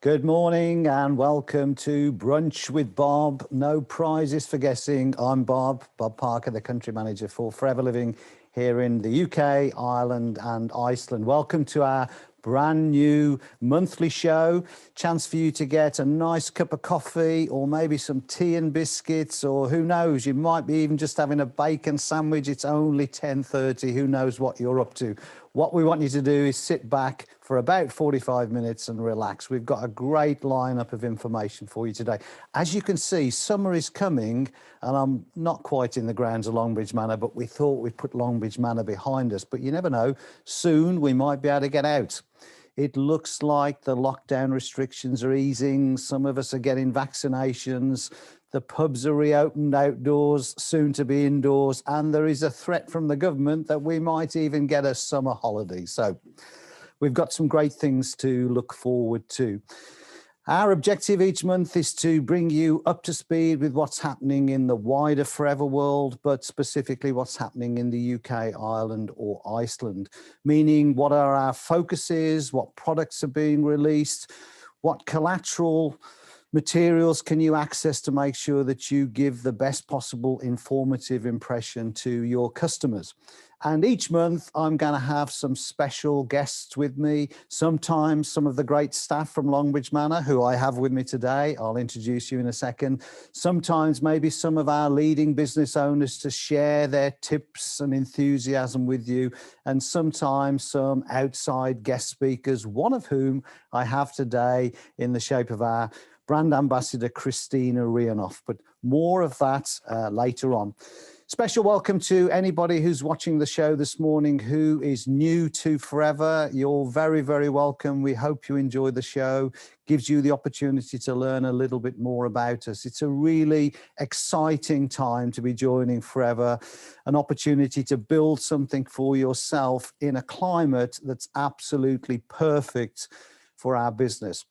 Good morning and welcome to Brunch with Bob. No prizes for guessing. I'm Bob Parker, the country manager for Forever Living here in the UK, Ireland and Iceland. Welcome to our brand new monthly show. Chance for you to get a nice cup of coffee or maybe some tea and biscuits, or who knows, you might be even just having a bacon sandwich. It's only 10:30. Who knows what you're up to? What we want you to do is sit back for about 45 minutes and relax. We've got a great lineup of information for you today. As you can see, summer is coming, and I'm not quite in the grounds of Longbridge Manor, but we thought we'd put Longbridge Manor behind us. But you never know, soon we might be able to get out. It looks like the lockdown restrictions are easing. Some of us are getting vaccinations. The pubs are reopened outdoors, soon to be indoors, and there is a threat from the government that we might even get a summer holiday. So we've got some great things to look forward to. Our objective each month is to bring you up to speed with what's happening in the wider Forever world, but specifically what's happening in the UK, Ireland or Iceland, meaning what are our focuses, what products are being released, what collateral materials can you access to make sure that you give the best possible informative impression to your customers. And each month I'm going to have some special guests with me, sometimes some of the great staff from Longbridge Manor who I have with me today. I'll introduce you in a second. Sometimes maybe some of our leading business owners to share their tips and enthusiasm with you, and sometimes some outside guest speakers, one of whom I have today in the shape of our brand ambassador, Christina Rianoff, but more of that later on. Special welcome to anybody who's watching the show this morning who is new to Forever. You're very, very welcome. We hope you enjoy the show. Gives you the opportunity to learn a little bit more about us. It's a really exciting time to be joining Forever, an opportunity to build something for yourself in a climate that's absolutely perfect for our business.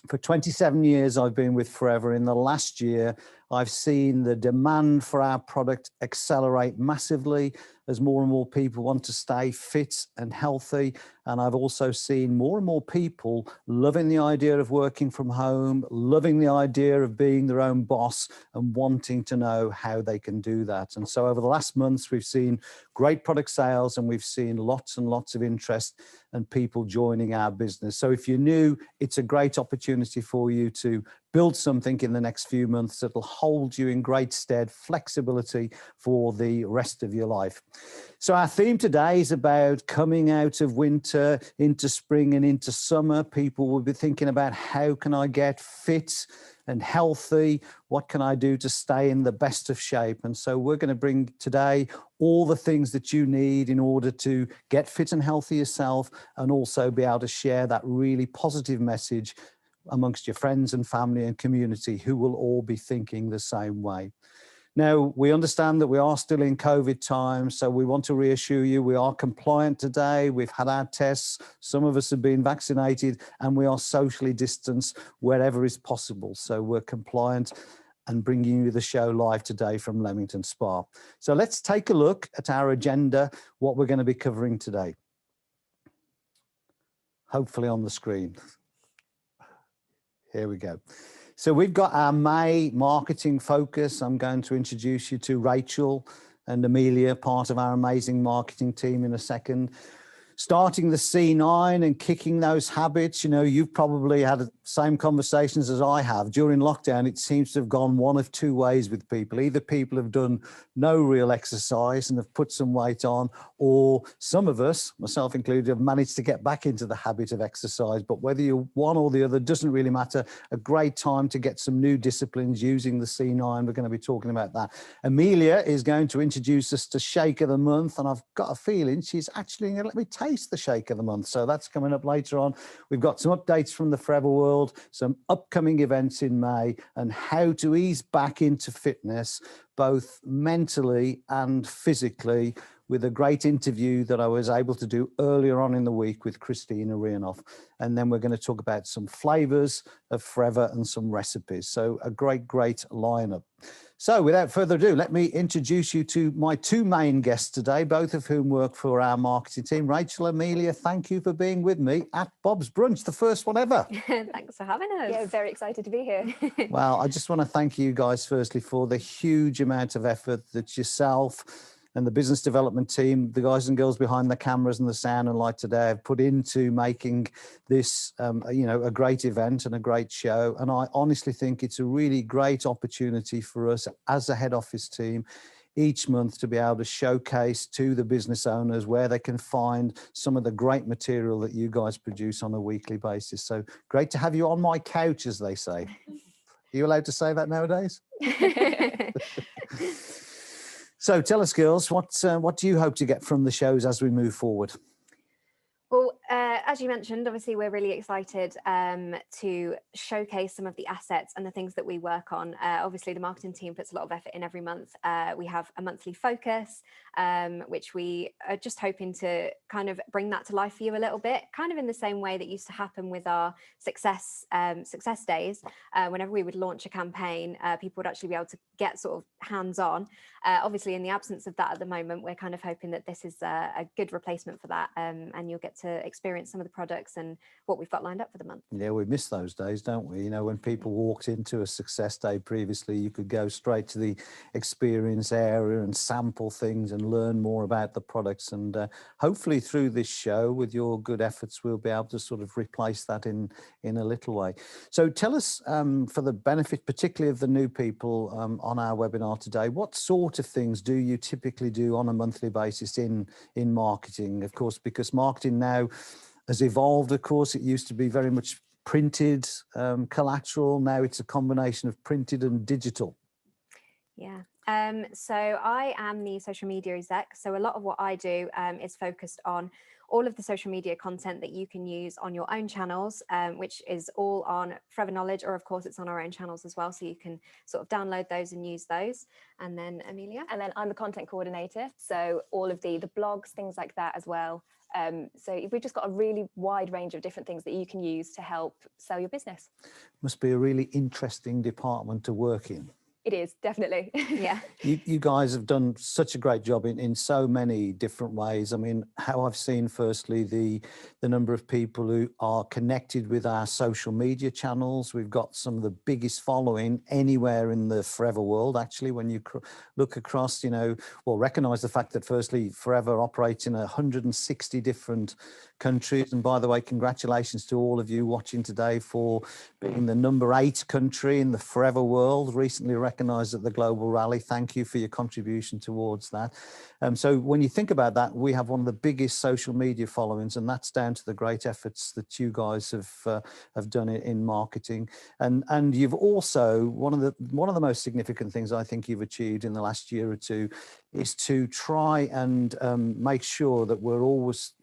For 27 years, I've been with Forever. In the last year, I've seen the demand for our product accelerate massively as more and more people want to stay fit and healthy. And I've also seen more and more people loving the idea of working from home, loving the idea of being their own boss and wanting to know how they can do that. And so over the last months, we've seen great product sales and we've seen lots and lots of interest and people joining our business. So if you're new, it's a great opportunity for you to build something in the next few months that'll hold you in great stead, flexibility for the rest of your life. So our theme today is about coming out of winter into spring and into summer. People will be thinking about how can I get fit and healthy? What can I do to stay in the best of shape? And so we're going to bring today all the things that you need in order to get fit and healthy yourself, and also be able to share that really positive message amongst your friends and family and community who will all be thinking the same way. Now, we understand that we are still in COVID times, so we want to reassure you we are compliant today. We've had our tests. Some of us have been vaccinated, and we are socially distanced wherever is possible. So we're compliant and bringing you the show live today from Leamington Spa. So let's take a look at our agenda, what we're going to be covering today. Hopefully on the screen. Here we go. So we've got our May marketing focus. I'm going to introduce you to Rachel and Amelia, part of our amazing marketing team, in a second. Starting the C9 and kicking those habits. You know, you've probably had the same conversations as I have. During lockdown, it seems to have gone one of two ways with people. Either people have done no real exercise and have put some weight on, or some of us, myself included, have managed to get back into the habit of exercise. But whether you're one or the other doesn't really matter. A great time to get some new disciplines using the C9. We're going to be talking about that. Amelia is going to introduce us to Shake of the Month, and I've got a feeling she's actually going to let me taste the Shake of the Month. So that's coming up later on. We've got some updates from the Forever world, some upcoming events in May, and how to ease back into fitness, both mentally and physically, with a great interview that I was able to do earlier on in the week with Christina Rianoff. And then we're going to talk about some flavors of Forever and some recipes. So a great lineup. So without further ado, let me introduce you to my two main guests today, both of whom work for our marketing team. Rachel, Amelia, thank you for being with me at Bob's Brunch, the first one ever. Thanks for having us. Yeah, very excited to be here. Well, I just want to thank you guys firstly for the huge amount of effort that yourself and the business development team, the guys and girls behind the cameras and the sound and light today have put into making this, a great event and a great show. And I honestly think it's a really great opportunity for us as a head office team each month to be able to showcase to the business owners where they can find some of the great material that you guys produce on a weekly basis. So great to have you on my couch, as they say. Are you allowed to say that nowadays? So tell us, girls, what do you hope to get from the shows as we move forward? Well, as you mentioned, obviously, we're really excited to showcase some of the assets and the things that we work on. Obviously, the marketing team puts a lot of effort in every month. We have a monthly focus, which we are just hoping to kind of bring that to life for you a little bit, kind of in the same way that used to happen with our success days. Whenever we would launch a campaign, people would actually be able to get sort of hands-on. Obviously, in the absence of that at the moment, we're kind of hoping that this is a good replacement for that, and you'll get to experience some of the products and what we've got lined up for the month. Yeah, we miss those days, don't we? You know, when people walked into a success day previously, you could go straight to the experience area and sample things and learn more about the products. And hopefully through this show, with your good efforts, we'll be able to sort of replace that in a little way. So tell us, for the benefit particularly of the new people on our webinar today, what sort of things do you typically do on a monthly basis in marketing? Of course, because marketing now has evolved. Of course, it used to be very much printed collateral. Now it's a combination of printed and digital. Yeah. So I am the social media exec. So a lot of what I do is focused on all of the social media content that you can use on your own channels, which is all on Forever Knowledge, or of course it's on our own channels as well. So you can sort of download those and use those. And then Amelia? And then I'm the content coordinator. So all of the blogs, things like that as well. So we've just got a really wide range of different things that you can use to help sell your business. Must be a really interesting department to work in. It is, definitely. Yeah. You guys have done such a great job in so many different ways. I mean, how I've seen firstly the number of people who are connected with our social media channels. We've got some of the biggest following anywhere in the Forever world, actually, when you look across, recognize the fact that firstly, Forever operates in 160 different countries. And by the way, congratulations to all of you watching today for being the number 8 country in the Forever world, recently recognized at the Global Rally. Thank you for your contribution towards that. So when you think about that, we have one of the biggest social media followings, and that's down to the great efforts that you guys have done in marketing. And you've also, one of the most significant things I think you've achieved in the last year or two is to try and make sure that we're always,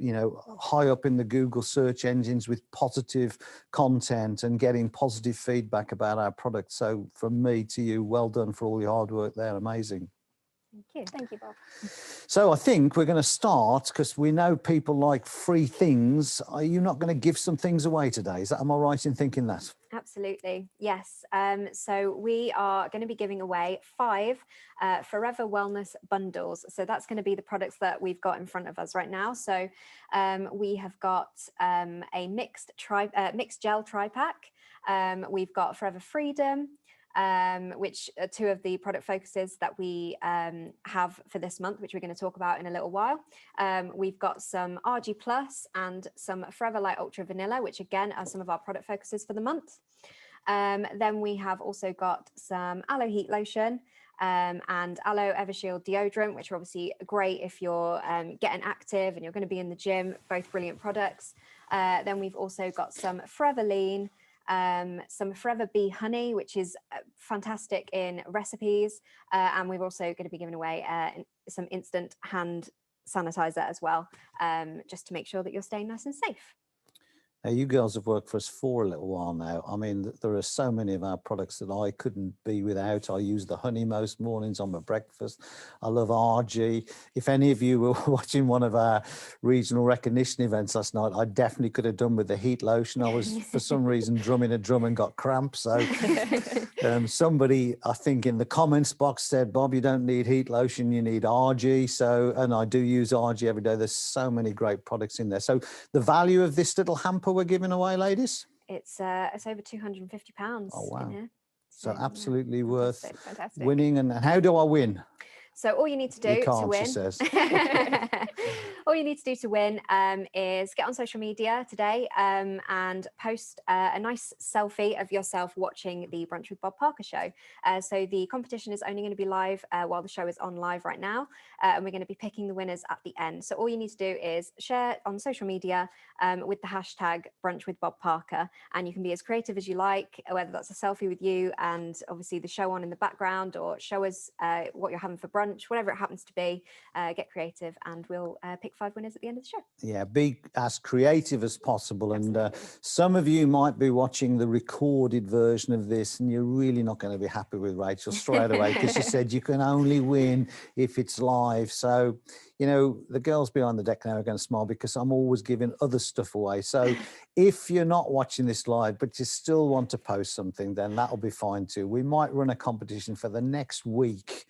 high up in the Google search engines with positive content and getting positive feedback about our product. So from me to you, well done for all your hard work there. Amazing. Thank you. Thank you, Bob. So I think we're going to start, because we know people like free things. Are you not going to give some things away today? Am I right in thinking that? Absolutely. Yes. So we are going to be giving away 5 Forever Wellness bundles. So that's going to be the products that we've got in front of us right now. So we have got a mixed gel tri-pack. We've got Forever Freedom, which are 2 of the product focuses that we have for this month, which we're going to talk about in a little while. We've got some RG Plus and some Forever Light Ultra Vanilla, which again are some of our product focuses for the month. Then we have also got some Aloe Heat Lotion and Aloe Evershield Deodorant, which are obviously great if you're getting active and you're going to be in the gym, both brilliant products. Then we've also got some Forever Lean, some Forever Bee Honey, which is fantastic in recipes. And we're also going to be giving away some instant hand sanitizer as well, just to make sure that you're staying nice and safe. Now, you girls have worked for us for a little while now. I mean, there are so many of our products that I couldn't be without. I use the honey most mornings on my breakfast. I love RG. If any of you were watching one of our regional recognition events last night, I definitely could have done with the heat lotion. I was, for some reason, drumming a drum and got cramps. So somebody, I think, in the comments box said, Bob, you don't need heat lotion, you need RG. So, and I do use RG every day. There's so many great products in there. So the value of this little hamper we're giving away, ladies? It's over £250 Oh, wow. in here. So Yeah, absolutely worth Fantastic. winning. And how do I win? So all you need to do You can't, to win, she says. all you need to do to win is get on social media today and post a nice selfie of yourself watching the Brunch with Bob Parker show. So the competition is only going to be live while the show is on live right now, and we're going to be picking the winners at the end. So all you need to do is share on social media with the hashtag Brunch with Bob Parker, and you can be as creative as you like, whether that's a selfie with you and obviously the show on in the background, or show us what you're having for brunch. Whatever it happens to be, get creative, and we'll pick 5 winners at the end of the show. Yeah, be as creative as possible. And some of you might be watching the recorded version of this and you're really not going to be happy with Rachel straight away, because she said you can only win if it's live. So, you know, the girls behind the deck now are going to smile, because I'm always giving other stuff away. So if you're not watching this live, but you still want to post something, then that'll be fine too. We might run a competition for the next week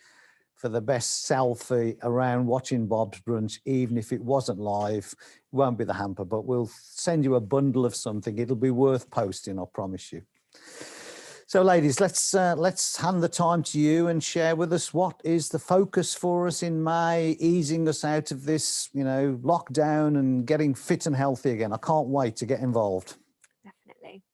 for the best selfie around watching Bob's Brunch, even if it wasn't live. It won't be the hamper, but we'll send you a bundle of something. It'll be worth posting, I promise you. So, ladies, let's hand the time to you and share with us what is the focus for us in May, easing us out of this, you know, lockdown and getting fit and healthy again. I can't wait to get involved. Definitely.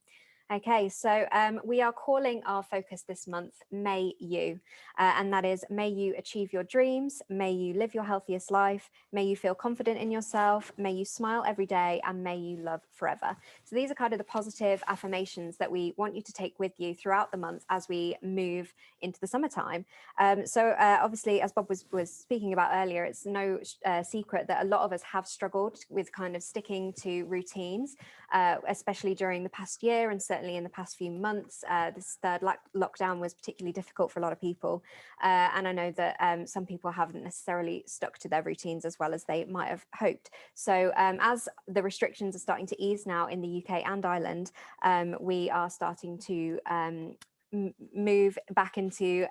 Okay, so we are calling our focus this month, May You, and that is, may you achieve your dreams, may you live your healthiest life, may you feel confident in yourself, may you smile every day, and may you love forever. So these are kind of the positive affirmations that we want you to take with you throughout the month as we move into the summertime. So obviously, as Bob was speaking about earlier, it's no secret that a lot of us have struggled with kind of sticking to routines, especially during the past year, and certainly in the past few months. This third lockdown was particularly difficult for a lot of people, and I know that some people haven't necessarily stuck to their routines as well as they might have hoped. So as the restrictions are starting to ease now in the UK and Ireland, we are starting to move back into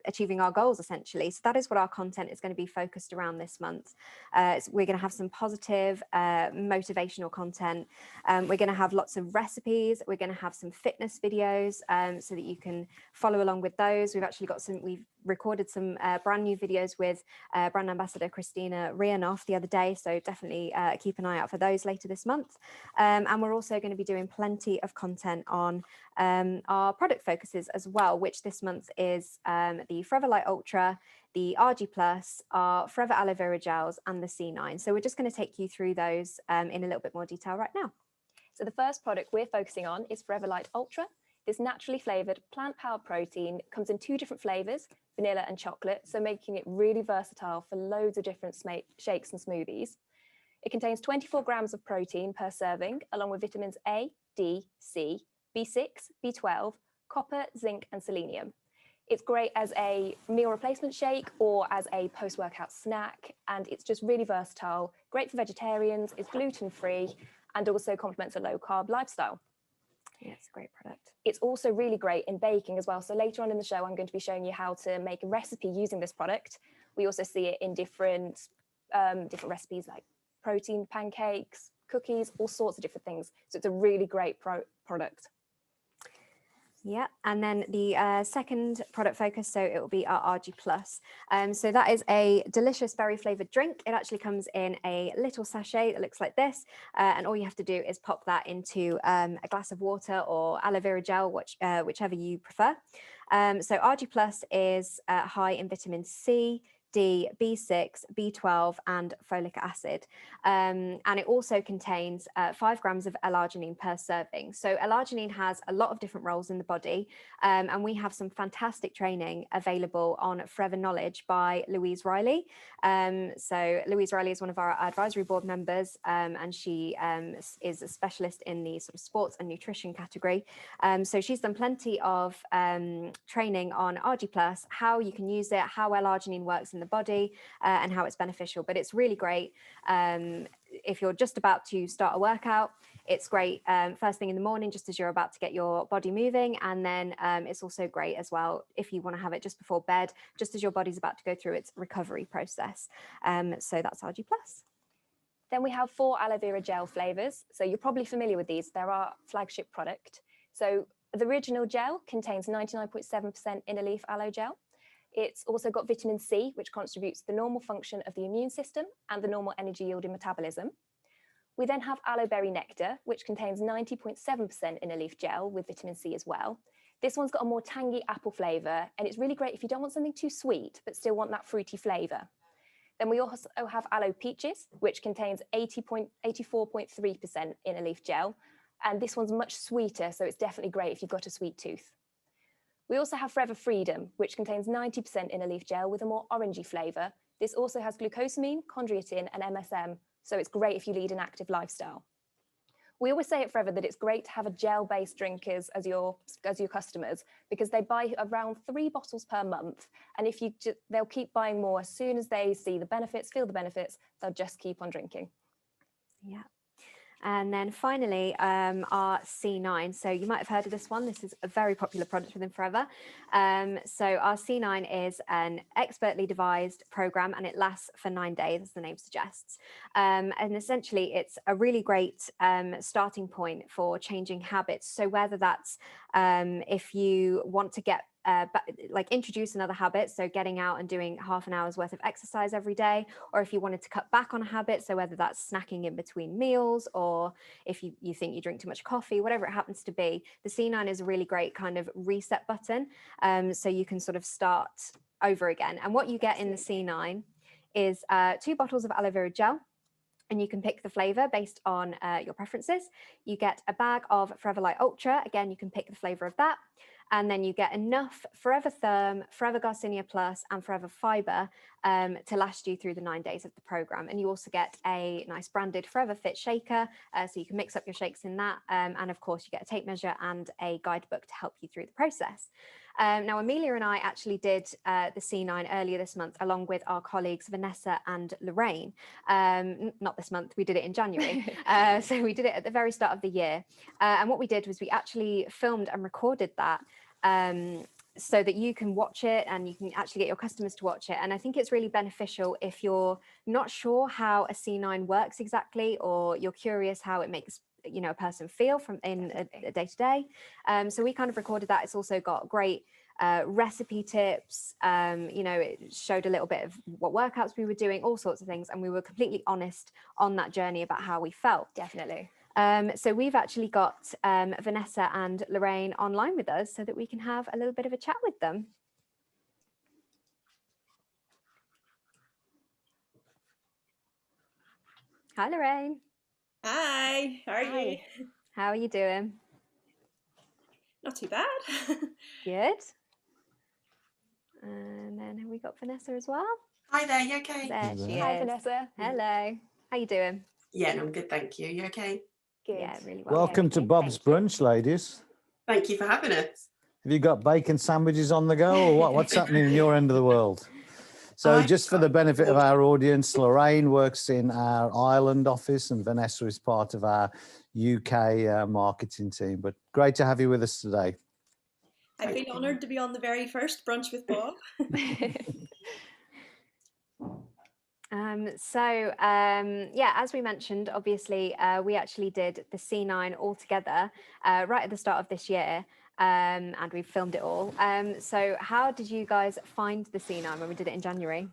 achieving our goals, essentially. So that is what our content is going to be focused around this month. We're going to have some positive motivational content. We're going to have lots of recipes. We're going to have some fitness videos so that you can follow along with those. We've recorded some brand new videos with brand ambassador Christina Rianoff the other day, so definitely keep an eye out for those later this month. And we're also going to be doing plenty of content on our product focuses as well, which this month is the Forever Light Ultra, the RG Plus, our Forever Aloe Vera Gels, and the C9. So we're just going to take you through those in a little bit more detail right now. So the first product we're focusing on is Forever Light Ultra. This naturally flavored plant-powered protein comes in 2 different flavors, vanilla and chocolate, so making it really versatile for loads of different shakes and smoothies. It contains 24 grams of protein per serving, along with vitamins A, D, C, B6, B12, copper, zinc, and selenium. It's great as a meal replacement shake or as a post-workout snack, and it's just really versatile, great for vegetarians, it's gluten-free, and also complements a low-carb lifestyle. Yeah, it's a great product. It's also really great in baking as well. So later on in the show, I'm going to be showing you how to make a recipe using this product. We also see it in different recipes like protein pancakes, cookies, all sorts of different things. So it's a really great product. Yeah, and then the second product focus, so it will be our RG Plus. So that is a delicious berry flavored drink. It actually comes in a little sachet that looks like this, and all you have to do is pop that into a glass of water or aloe vera gel, whichever you prefer. So RG Plus is high in vitamin C, D, B6, B12, and folic acid. And it also contains 5 grams of L-arginine per serving. So L-arginine has a lot of different roles in the body, and we have some fantastic training available on Forever Knowledge by Louise Riley. So Louise Riley is one of our advisory board members, and she is a specialist in the sort of sports and nutrition category. So she's done plenty of training on RG+, how you can use it, how L-arginine works in the body, and how it's beneficial. But it's really great if you're just about to start a workout. It's great first thing in the morning, just as you're about to get your body moving. And then it's also great as well if you want to have it just before bed, just as your body's about to go through its recovery process. So that's RG+. Then we have 4 aloe vera gel flavors. So you're probably familiar with these. They're our flagship product. So the original gel contains 99.7% inner leaf aloe gel. It's also got vitamin C, which contributes to the normal function of the immune system and the normal energy yielding metabolism. We then have aloe berry nectar, which contains 90.7% inner leaf gel with vitamin C as well. This one's got a more tangy apple flavor, and it's really great if you don't want something too sweet, but still want that fruity flavor. Then we also have aloe peaches, which contains 84.3% inner leaf gel. And this one's much sweeter, so it's definitely great if you've got a sweet tooth. We also have Forever Freedom, which contains 90% inner leaf gel with a more orangey flavour. This also has glucosamine, chondroitin and MSM, so it's great if you lead an active lifestyle. We always say at Forever that it's great to have a gel-based drinkers as your customers, because they buy around 3 bottles per month, and if you they'll keep buying more as soon as they see the benefits, feel the benefits, they'll just keep on drinking. Yeah. And then finally, our C9. So you might have heard of this one. This is a very popular product within Forever. So our C9 is an expertly devised program, and it lasts for 9 days, as the name suggests. And essentially, it's a really great starting point for changing habits. So whether that's if you want to get introduce another habit, so getting out and doing half an hour's worth of exercise every day, or if you wanted to cut back on a habit, so whether that's snacking in between meals, or if you think you drink too much coffee, whatever it happens to be, the C9 is a really great kind of reset button, so you can sort of start over again. And what you get in the C9 is 2 bottles of aloe vera gel, and you can pick the flavor based on your preferences. You get a bag of Forever Light Ultra. Again, you can pick the flavor of that. And then you get enough Forever Therm, Forever Garcinia Plus, and Forever Fiber to last you through the 9 days of the program. And you also get a nice branded Forever Fit shaker, so you can mix up your shakes in that. And of course, you get a tape measure and a guidebook to help you through the process. Now, Amelia and I actually did the C9 earlier this month, along with our colleagues Vanessa and Lorraine. Not this month, we did it in January. So we did it at the very start of the year. And what we did was we actually filmed and recorded that so that you can watch it and you can actually get your customers to watch it. And I think it's really beneficial if you're not sure how a C9 works exactly, or you're curious how it makes a person feel from in a day-to-day. So we kind of recorded that. It's also got great recipe tips. It showed a little bit of what workouts we were doing, all sorts of things, and we were completely honest on that journey about how we felt. Definitely. So we've actually got Vanessa and Lorraine online with us so that we can have a little bit of a chat with them. Hi, Lorraine. Hi, how are you? How are you doing? Not too bad. Good. And then have we got Vanessa as well? Hi there, you okay? There she is. Hi, Vanessa. Hello. How you doing? Yeah, no, I'm good, thank you. You okay? Good. Yeah, really well. Welcome to Bob's Brunch, ladies. Thank you for having us. Have you got bacon sandwiches on the go, or what's happening in your end of the world? So just for the benefit of our audience, Lorraine works in our Ireland office and Vanessa is part of our UK marketing team. But great to have you with us today. I feel honoured to be on the very first Brunch with Bob. As we mentioned, obviously, we actually did the C9 all together right at the start of this year. And we filmed it all. So how did you guys find the C9 when we did it in January?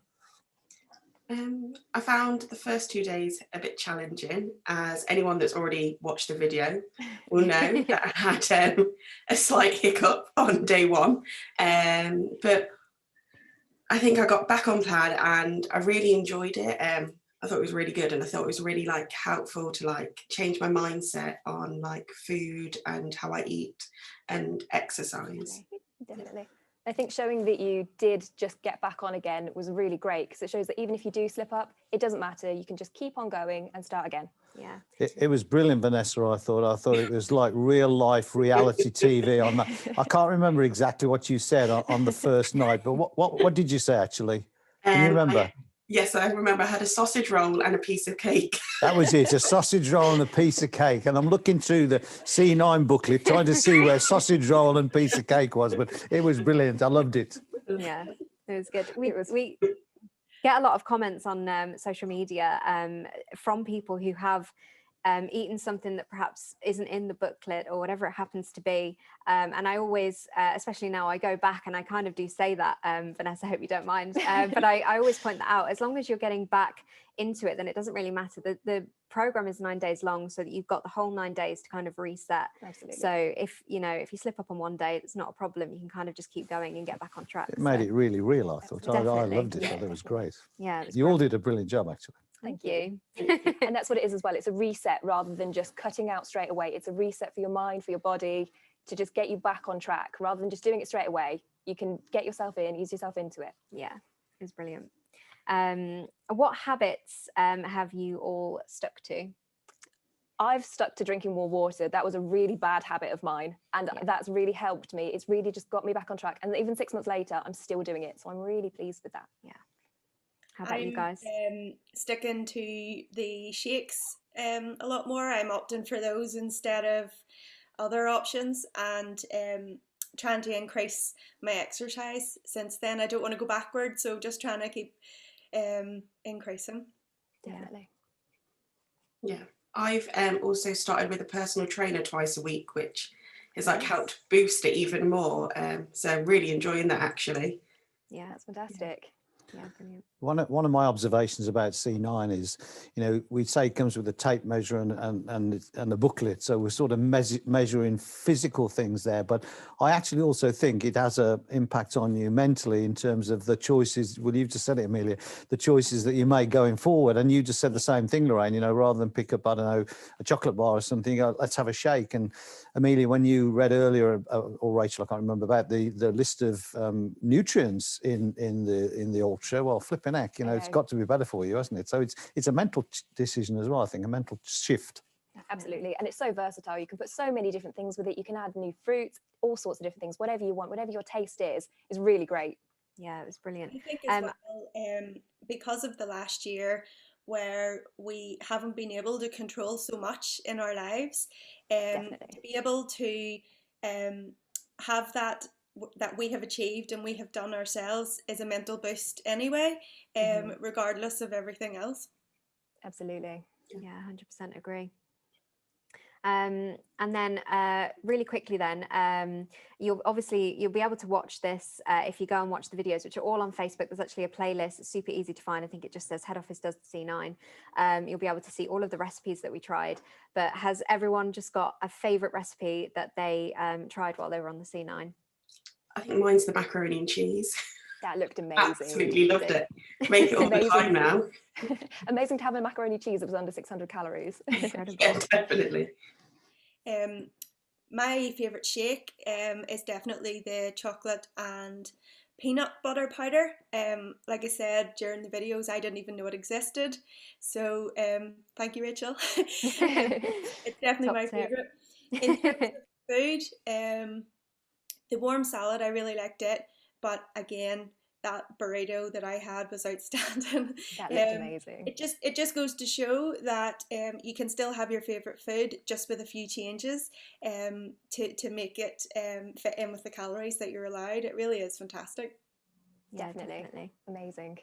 I found the first 2 days a bit challenging, as anyone that's already watched the video will know that I had a slight hiccup on day 1. But I think I got back on plan and I really enjoyed it. I thought it was really good, and I thought it was really like helpful to like change my mindset on like food and how I eat and exercise. Definitely. I think showing that you did just get back on again was really great, because it shows that even if you do slip up, it doesn't matter. You can just keep on going and start again. Yeah. It was brilliant, Vanessa. I thought it was like real life reality TV on that. I can't remember exactly what you said on the first night, but what did you say actually? Can you remember? Yes, I remember I had a sausage roll and a piece of cake. That was it, a sausage roll and a piece of cake. And I'm looking through the C9 booklet trying to see where sausage roll and piece of cake was, but it was brilliant. I loved it. Yeah, it was good. We get a lot of comments on social media from people who have eaten something that perhaps isn't in the booklet or whatever it happens to be. And I always, especially now, I go back and I kind of do say that, Vanessa, I hope you don't mind, but I always point that out. As long as you're getting back into it, then it doesn't really matter. The program is 9 days long, so that you've got the whole 9 days to kind of reset. Absolutely. So if you slip up on one day, it's not a problem. You can kind of just keep going and get back on track. It made it really real, I thought. I loved it. Yeah. I thought it was great. Yeah, it was You all brilliant. did a brilliant job, actually. Thank you. And that's what it is as well. It's a reset rather than just cutting out straight away. It's a reset for your mind, for your body, to just get you back on track. Rather than just doing it straight away, you can get yourself in, ease yourself into it. Yeah, it was brilliant. What habits have you all stuck to? I've stuck to drinking more water. That was a really bad habit of mine, and that's really helped me. It's really just got me back on track. And even 6 months later, I'm still doing it. So I'm really pleased with that. Yeah. How about you guys? Sticking to the shakes a lot more. I'm opting for those instead of other options, and trying to increase my exercise since then. I don't want to go backwards, so just trying to keep increasing. Definitely. Yeah, I've also started with a personal trainer twice a week, which has like helped boost it even more. So I'm really enjoying that, actually. Yeah, That's fantastic. yeah, brilliant. One of my observations about C9 is, we say it comes with a tape measure and a booklet, so we're sort of measuring physical things there. But I actually also think it has an impact on you mentally in terms of the choices. Well, you've just said it, Amelia, the choices that you make going forward. And you just said the same thing, Lorraine. Rather than pick up, I don't know, a chocolate bar or something, you go, let's have a shake. And Amelia, when you read earlier, or Rachel, I can't remember, about the list of nutrients in the ultra, well, flipping heck, it's got to be better for you, hasn't it? So it's a mental decision as well, I think, a mental shift. Absolutely. And it's so versatile. You can put so many different things with it. You can add new fruits, all sorts of different things, whatever you want, whatever your taste is really great. Yeah, it was brilliant. I think as well, because of the last year where we haven't been able to control so much in our lives, to be able to have that we have achieved and we have done ourselves is a mental boost anyway, regardless of everything else. Absolutely. Yeah, 100% agree. And then really quickly then, you'll be able to watch this if you go and watch the videos, which are all on Facebook. There's actually a playlist. It's super easy to find. I think it just says Head Office Does the C9. You'll be able to see all of the recipes that we tried. But has everyone just got a favourite recipe that they tried while they were on the C9? I think mine's the macaroni and cheese. That looked amazing. Absolutely loved it. Make it all the time now. Amazing to have a macaroni and cheese that was under 600 calories. Incredible. Yeah, definitely. My favourite shake is definitely the chocolate and peanut butter powder. Like I said during the videos, I didn't even know it existed. So thank you, Rachel. It's definitely my favourite. In terms of food, the warm salad, I really liked it. But again, that burrito that I had was outstanding. That looked amazing. It just goes to show that you can still have your favourite food just with a few changes to make it fit in with the calories that you're allowed. It really is fantastic. Yeah, Definitely. Amazing.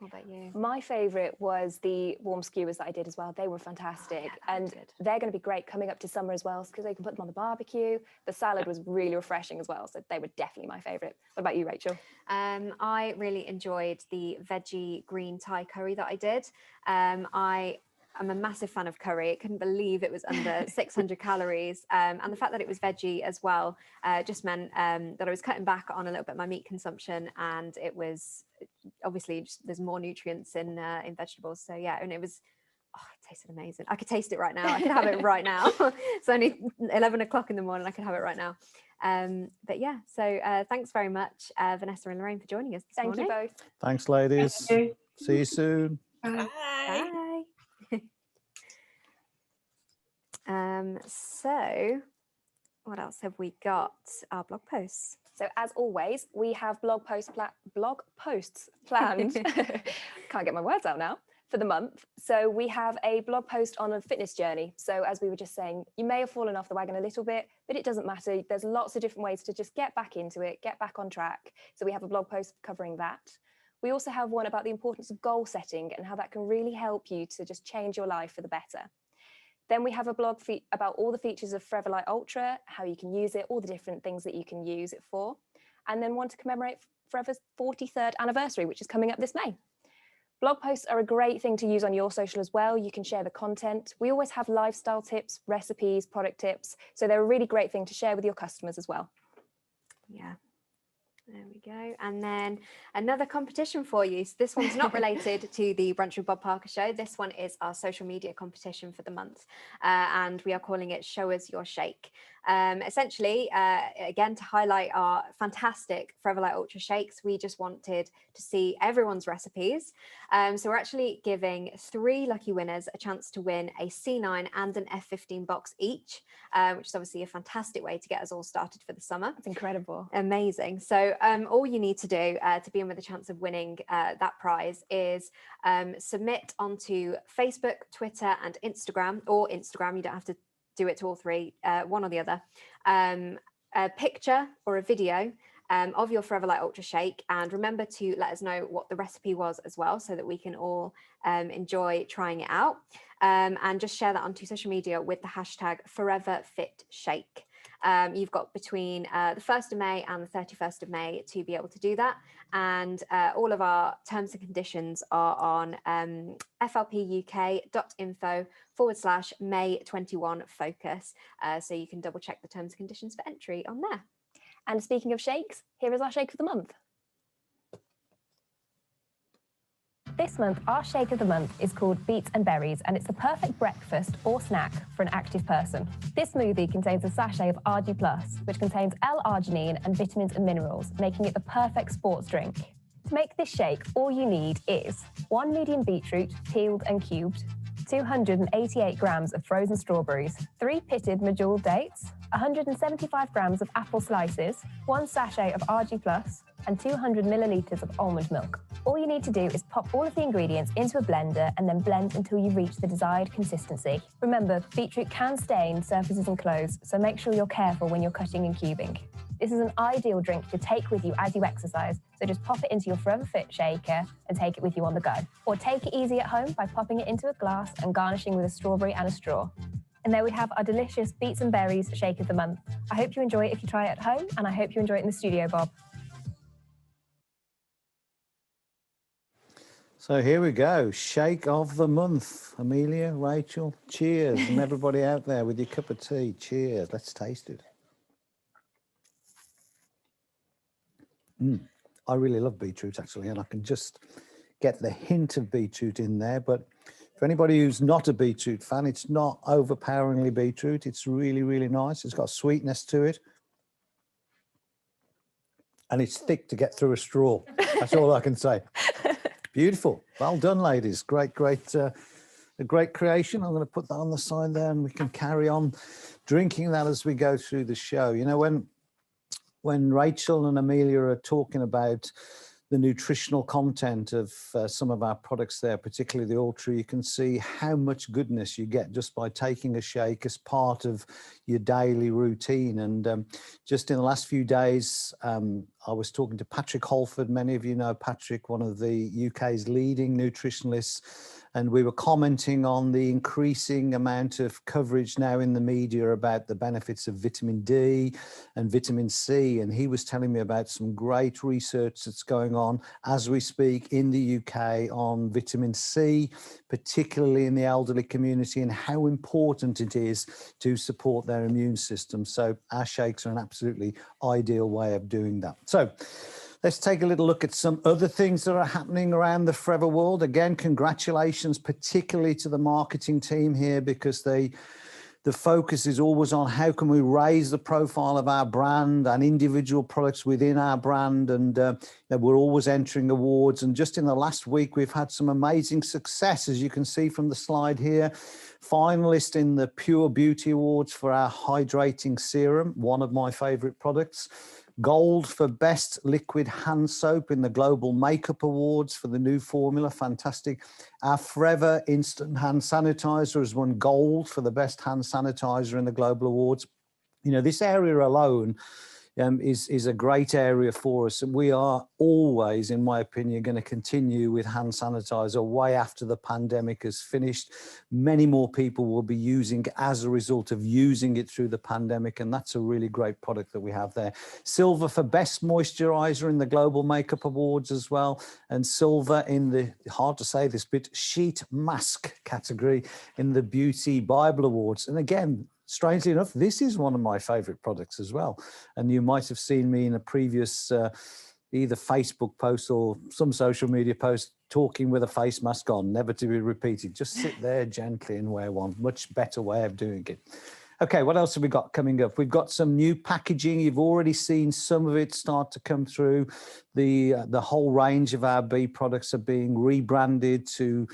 What about you? My favourite was the warm skewers that I did as well. They were fantastic. And they're going to be great coming up to summer as well, because they can put them on the barbecue. The salad was really refreshing as well. So they were definitely my favourite. What about you, Rachel? I really enjoyed the veggie green Thai curry that I did. I I'm a massive fan of curry. I couldn't believe it was under 600 calories. And the fact that it was veggie as well just meant that I was cutting back on a little bit of my meat consumption, and it was obviously just, there's more nutrients in vegetables. So yeah, and it was, oh, it tasted amazing. I could taste it right now. I could have it right now. It's only 11 o'clock in the morning. I could have it right now. But yeah, so thanks very much, Vanessa and Lorraine, for joining us this morning. Thank you both. Thanks, ladies. Thank you. See you soon. Bye. Bye. So what else have we got? Our blog posts. So as always, we have blog posts planned. Can't get my words out now. For the month. So we have a blog post on a fitness journey. So as we were just saying, you may have fallen off the wagon a little bit, but it doesn't matter. There's lots of different ways to just get back into it, get back on track. So we have a blog post covering that. We also have one about the importance of goal setting and how that can really help you to just change your life for the better. Then we have a blog about all the features of Forever Light Ultra, how you can use it, all the different things that you can use it for. And then one to commemorate Forever's 43rd anniversary, which is coming up this May. Blog posts are a great thing to use on your social as well. You can share the content. We always have lifestyle tips, recipes, product tips. So they're a really great thing to share with your customers as well. Yeah. There we go. And then another competition for you. So this one's not related to the Brunch with Bob Parker show. This one is our social media competition for the month. And we are calling it Show Us Your Shake. Essentially, again, to highlight our fantastic Forever Light Ultra shakes, we just wanted to see everyone's recipes. So we're actually giving 3 lucky winners a chance to win a C9 and an F15 box each, which is obviously a fantastic way to get us all started for the summer. That's incredible. Amazing. So all you need to do to be in with a chance of winning that prize is submit onto Facebook, Twitter and Instagram, or Instagram. You don't have to do it to all 3, one or the other, a picture or a video of your Forever Light Ultra shake, and remember to let us know what the recipe was as well, so that we can all enjoy trying it out, and just share that onto social media with the hashtag ForeverFitShake. You've got between the 1st of May and the 31st of May to be able to do that. And all of our terms and conditions are on flpuk.info/May21focus. So you can double check the terms and conditions for entry on there. And speaking of shakes, here is our shake of the month. This month, our shake of the month is called Beets and Berries, and it's the perfect breakfast or snack for an active person. This smoothie contains a sachet of RG+, which contains L-arginine and vitamins and minerals, making it the perfect sports drink. To make this shake, all you need is 1 medium beetroot, peeled and cubed, 288 grams of frozen strawberries, 3 pitted medjool dates, 175 grams of apple slices, 1 sachet of RG+, and 200 millilitres of almond milk. All you need to do is pop all of the ingredients into a blender and then blend until you reach the desired consistency. Remember, beetroot can stain surfaces and clothes, so make sure you're careful when you're cutting and cubing. This is an ideal drink to take with you as you exercise, so just pop it into your Forever Fit shaker and take it with you on the go. Or take it easy at home by popping it into a glass and garnishing with a strawberry and a straw. And there we have our delicious Beets and Berries shake of the month. I hope you enjoy it if you try it at home, and I hope you enjoy it in the studio, Bob. So here we go, shake of the month. Amelia, Rachel, cheers. And everybody out there with your cup of tea, cheers. Let's taste it. I really love beetroot actually, and I can just get the hint of beetroot in there. But for anybody who's not a beetroot fan, it's not overpoweringly beetroot. It's really, really nice. It's got sweetness to it. And it's thick to get through a straw. That's all I can say. Beautiful. Well done, ladies. Great, a great creation. I'm going to put that on the side there, and we can carry on drinking that as we go through the show. You know, when Rachel and Amelia are talking about the nutritional content of some of our products there, particularly the Ultra, you can see how much goodness you get just by taking a shake as part of your daily routine. And just in the last few days, I was talking to Patrick Holford. Many of you know Patrick, one of the UK's leading nutritionalists, and we were commenting on the increasing amount of coverage now in the media about the benefits of vitamin D and vitamin C. And he was telling me about some great research that's going on as we speak in the UK on vitamin C, particularly in the elderly community, and how important it is to support their immune system. So our shakes are an absolutely ideal way of doing that. So let's take a little look at some other things that are happening around the Forever world. Again, congratulations, particularly to the marketing team here, because the focus is always on how can we raise the profile of our brand and individual products within our brand. And we're always entering awards. And just in the last week, we've had some amazing success, as you can see from the slide here. Finalist in the Pure Beauty Awards for our hydrating serum, one of my favorite products. Gold for Best Liquid Hand Soap in the Global Makeup Awards for the new formula, fantastic. Our Forever Instant Hand Sanitizer has won gold for the Best Hand Sanitizer in the Global Awards. You know, this area alone is a great area for us. And we are always, in my opinion, going to continue with hand sanitizer way after the pandemic has finished. Many more people will be using as a result of using it through the pandemic. And that's a really great product that we have there. Silver for Best Moisturizer in the Global Makeup Awards as well. And silver in the, hard to say this bit, sheet mask category in the Beauty Bible Awards. And again, strangely enough, this is one of my favorite products as well. And you might have seen me in a previous either Facebook post or some social media post talking with a face mask on, never to be repeated. Just sit there gently and wear one. Much better way of doing it. Okay, what else have we got coming up? We've got some new packaging. You've already seen some of it start to come through. The whole range of our bee products are being rebranded to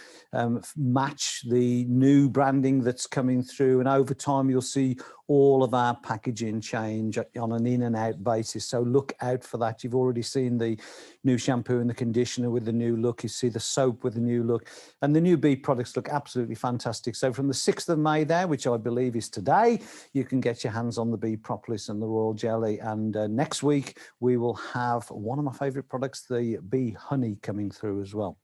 match the new branding that's coming through. And over time, you'll see all of our packaging change on an in and out basis. So look out for that. You've already seen the new shampoo and the conditioner with the new look. You see the soap with the new look. And the new bee products look absolutely fantastic. So from the 6th of May there, which I believe is today, you can get your hands on the bee propolis and the royal jelly. And next week, we will have one of my favorite products, the bee honey, coming through as well.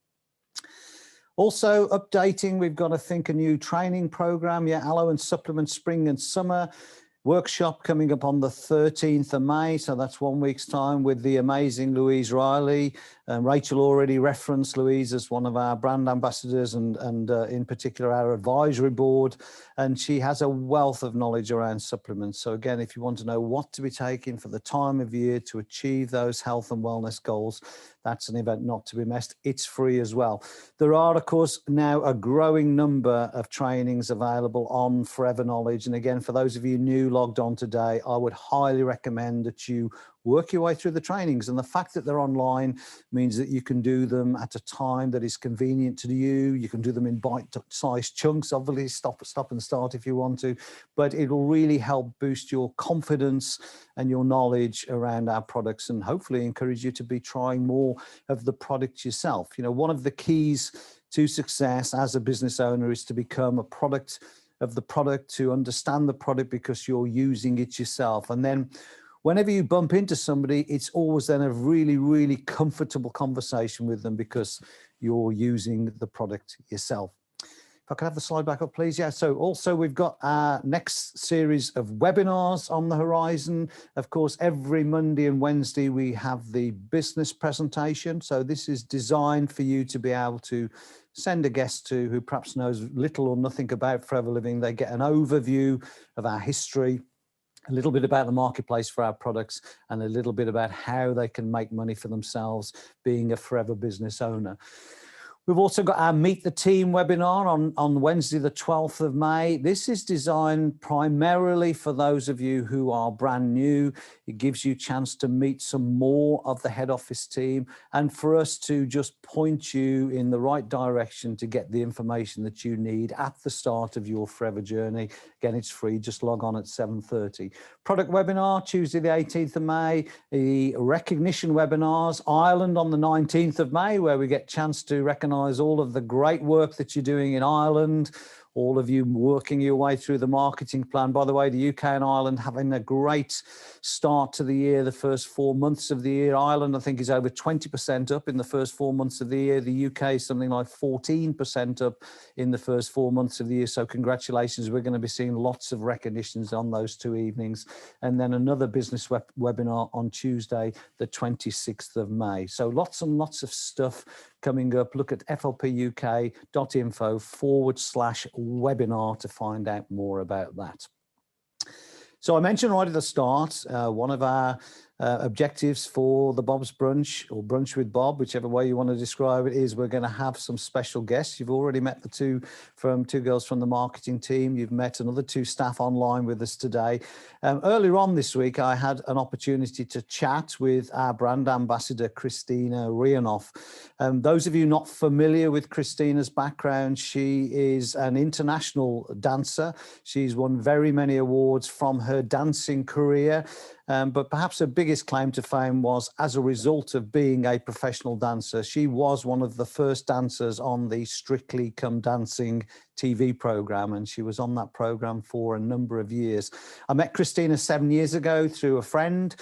Also updating, we've got, I think, a new training program. Yeah, aloe and supplement spring and summer workshop coming up on the 13th of May. So that's 1 week's time with the amazing Louise Riley. Rachel already referenced Louise as one of our brand ambassadors and in particular our advisory board. And she has a wealth of knowledge around supplements. So again, if you want to know what to be taking for the time of year to achieve those health and wellness goals, that's an event not to be missed. It's free as well. There are, of course, now a growing number of trainings available on Forever Knowledge. And again, for those of you new logged on today, I would highly recommend that you work your way through the trainings. And the fact that they're online means that you can do them at a time that is convenient to you. You can do them in bite-sized chunks, obviously stop and start if you want to, but it will really help boost your confidence and your knowledge around our products and hopefully encourage you to be trying more of the product yourself. You know, one of the keys to success as a business owner is to become a product of the product, to understand the product because you're using it yourself. And then whenever you bump into somebody, it's always then a really, really comfortable conversation with them because you're using the product yourself. If I could have the slide back up, please. Yeah, so also we've got our next series of webinars on the horizon. Of course, every Monday and Wednesday, we have the business presentation. So this is designed for you to be able to send a guest to who perhaps knows little or nothing about Forever Living. They get an overview of our history, a little bit about the marketplace for our products, and a little bit about how they can make money for themselves being a Forever business owner. We've also got our Meet the Team webinar on Wednesday, the 12th of May. This is designed primarily for those of you who are brand new. It gives you a chance to meet some more of the head office team and for us to just point you in the right direction to get the information that you need at the start of your Forever journey. Again, it's free. Just log on at 7:30. Product webinar, Tuesday, the 18th of May. The recognition webinars, Ireland on the 19th of May, where we get a chance to recognize all of the great work that you're doing in Ireland, all of you working your way through the marketing plan. By the way, the UK and Ireland having a great start to the year, the first 4 months of the year. Ireland, I think, is over 20% up in the first 4 months of the year. The UK is something like 14% up in the first 4 months of the year. So congratulations. We're going to be seeing lots of recognitions on those 2 evenings. And then another business webinar on Tuesday, the 26th of May. So lots and lots of stuff coming up. Look at flpuk.info/webinar to find out more about that. So I mentioned right at the start, one of our objectives for the Bob's Brunch, or Brunch with Bob, whichever way you want to describe it, is we're going to have some special guests. You've already met the two girls from the marketing team. You've met another 2 staff online with us today. Earlier on this week, I had an opportunity to chat with our brand ambassador, Christina Rianoff. Those of you not familiar with Christina's background, she is an international dancer. She's won very many awards from her dancing career. But perhaps her biggest claim to fame was as a result of being a professional dancer. She was one of the first dancers on the Strictly Come Dancing TV program, and she was on that program for a number of years. I met Christina 7 years ago through a friend.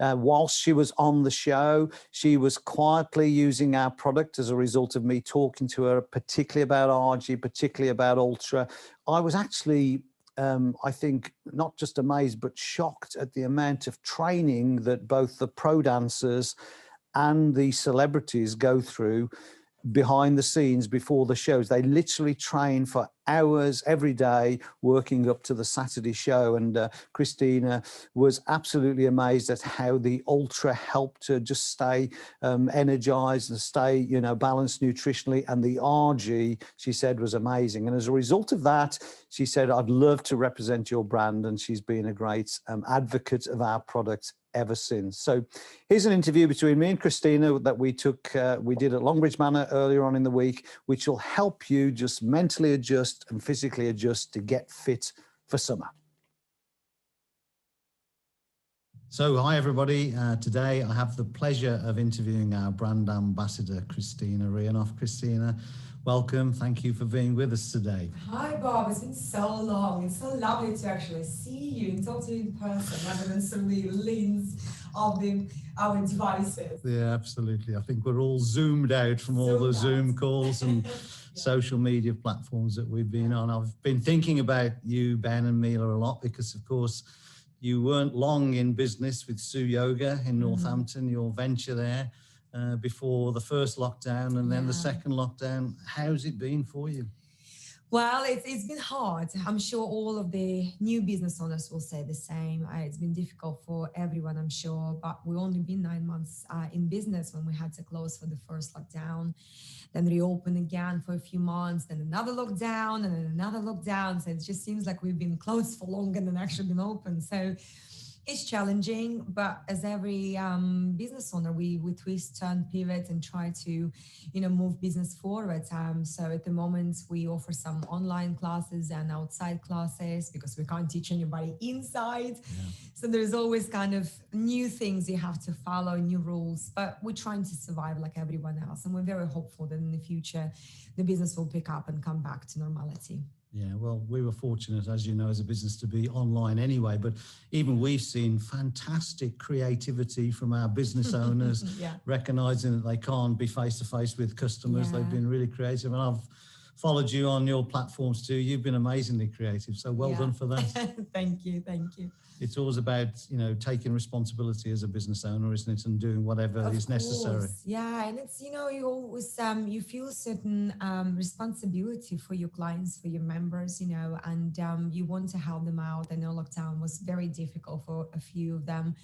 Whilst she was on the show, she was quietly using our product as a result of me talking to her, particularly about RG, particularly about Ultra. I was actually I think not just amazed, but shocked at the amount of training that both the pro dancers and the celebrities go through behind the scenes before the shows. They literally train for hours every day working up to the Saturday show. And Christina was absolutely amazed at how the Ultra helped her just stay energized and stay, you know, balanced nutritionally. And the RG, she said, was amazing. And as a result of that, she said, I'd love to represent your brand. And she's been a great advocate of our product ever since. So here's an interview between me and Christina that we did at Longbridge Manor earlier on in the week, which will help you just mentally adjust and physically adjust to get fit for summer. So hi everybody, today I have the pleasure of interviewing our brand ambassador, Christina Rianoff. Christina, welcome. Thank you for being with us today. Hi Bob, it's been so long. It's so lovely to actually see you and talk to you in person rather than some links of our devices. Yeah, absolutely. I think we're all zoomed out from all the Zoom calls and social media platforms that we've been on. I've been thinking about you, Ben and Mila, a lot because, of course, you weren't long in business with Sue Yoga in Northampton, your venture there, before the first lockdown and then the second lockdown. How's it been for you? Well, it's been hard. I'm sure all of the new business owners will say the same. It's been difficult for everyone, I'm sure, but we've only been 9 months in business when we had to close for the first lockdown, then reopen again for a few months, then another lockdown and then another lockdown. So it just seems like we've been closed for longer than actually been open. So it's challenging, but as every business owner, we twist, turn, pivot, and try to, move business forward. So at the moment, we offer some online classes and outside classes because we can't teach anybody inside. Yeah. So there's always kind of new things you have to follow, new rules, but we're trying to survive like everyone else. And we're very hopeful that in the future, the business will pick up and come back to normality. Yeah, well, we were fortunate, as you know, as a business to be online anyway, but even we've seen fantastic creativity from our business owners, recognizing that they can't be face-to-face with customers. They've been really creative, and I've followed you on your platforms too. You've been amazingly creative, so well done for that. Thank you. It's always about, taking responsibility as a business owner, isn't it, and doing whatever is necessary. Yeah, and it's, you always, you feel certain responsibility for your clients, for your members, and you want to help them out. I know lockdown was very difficult for a few of them.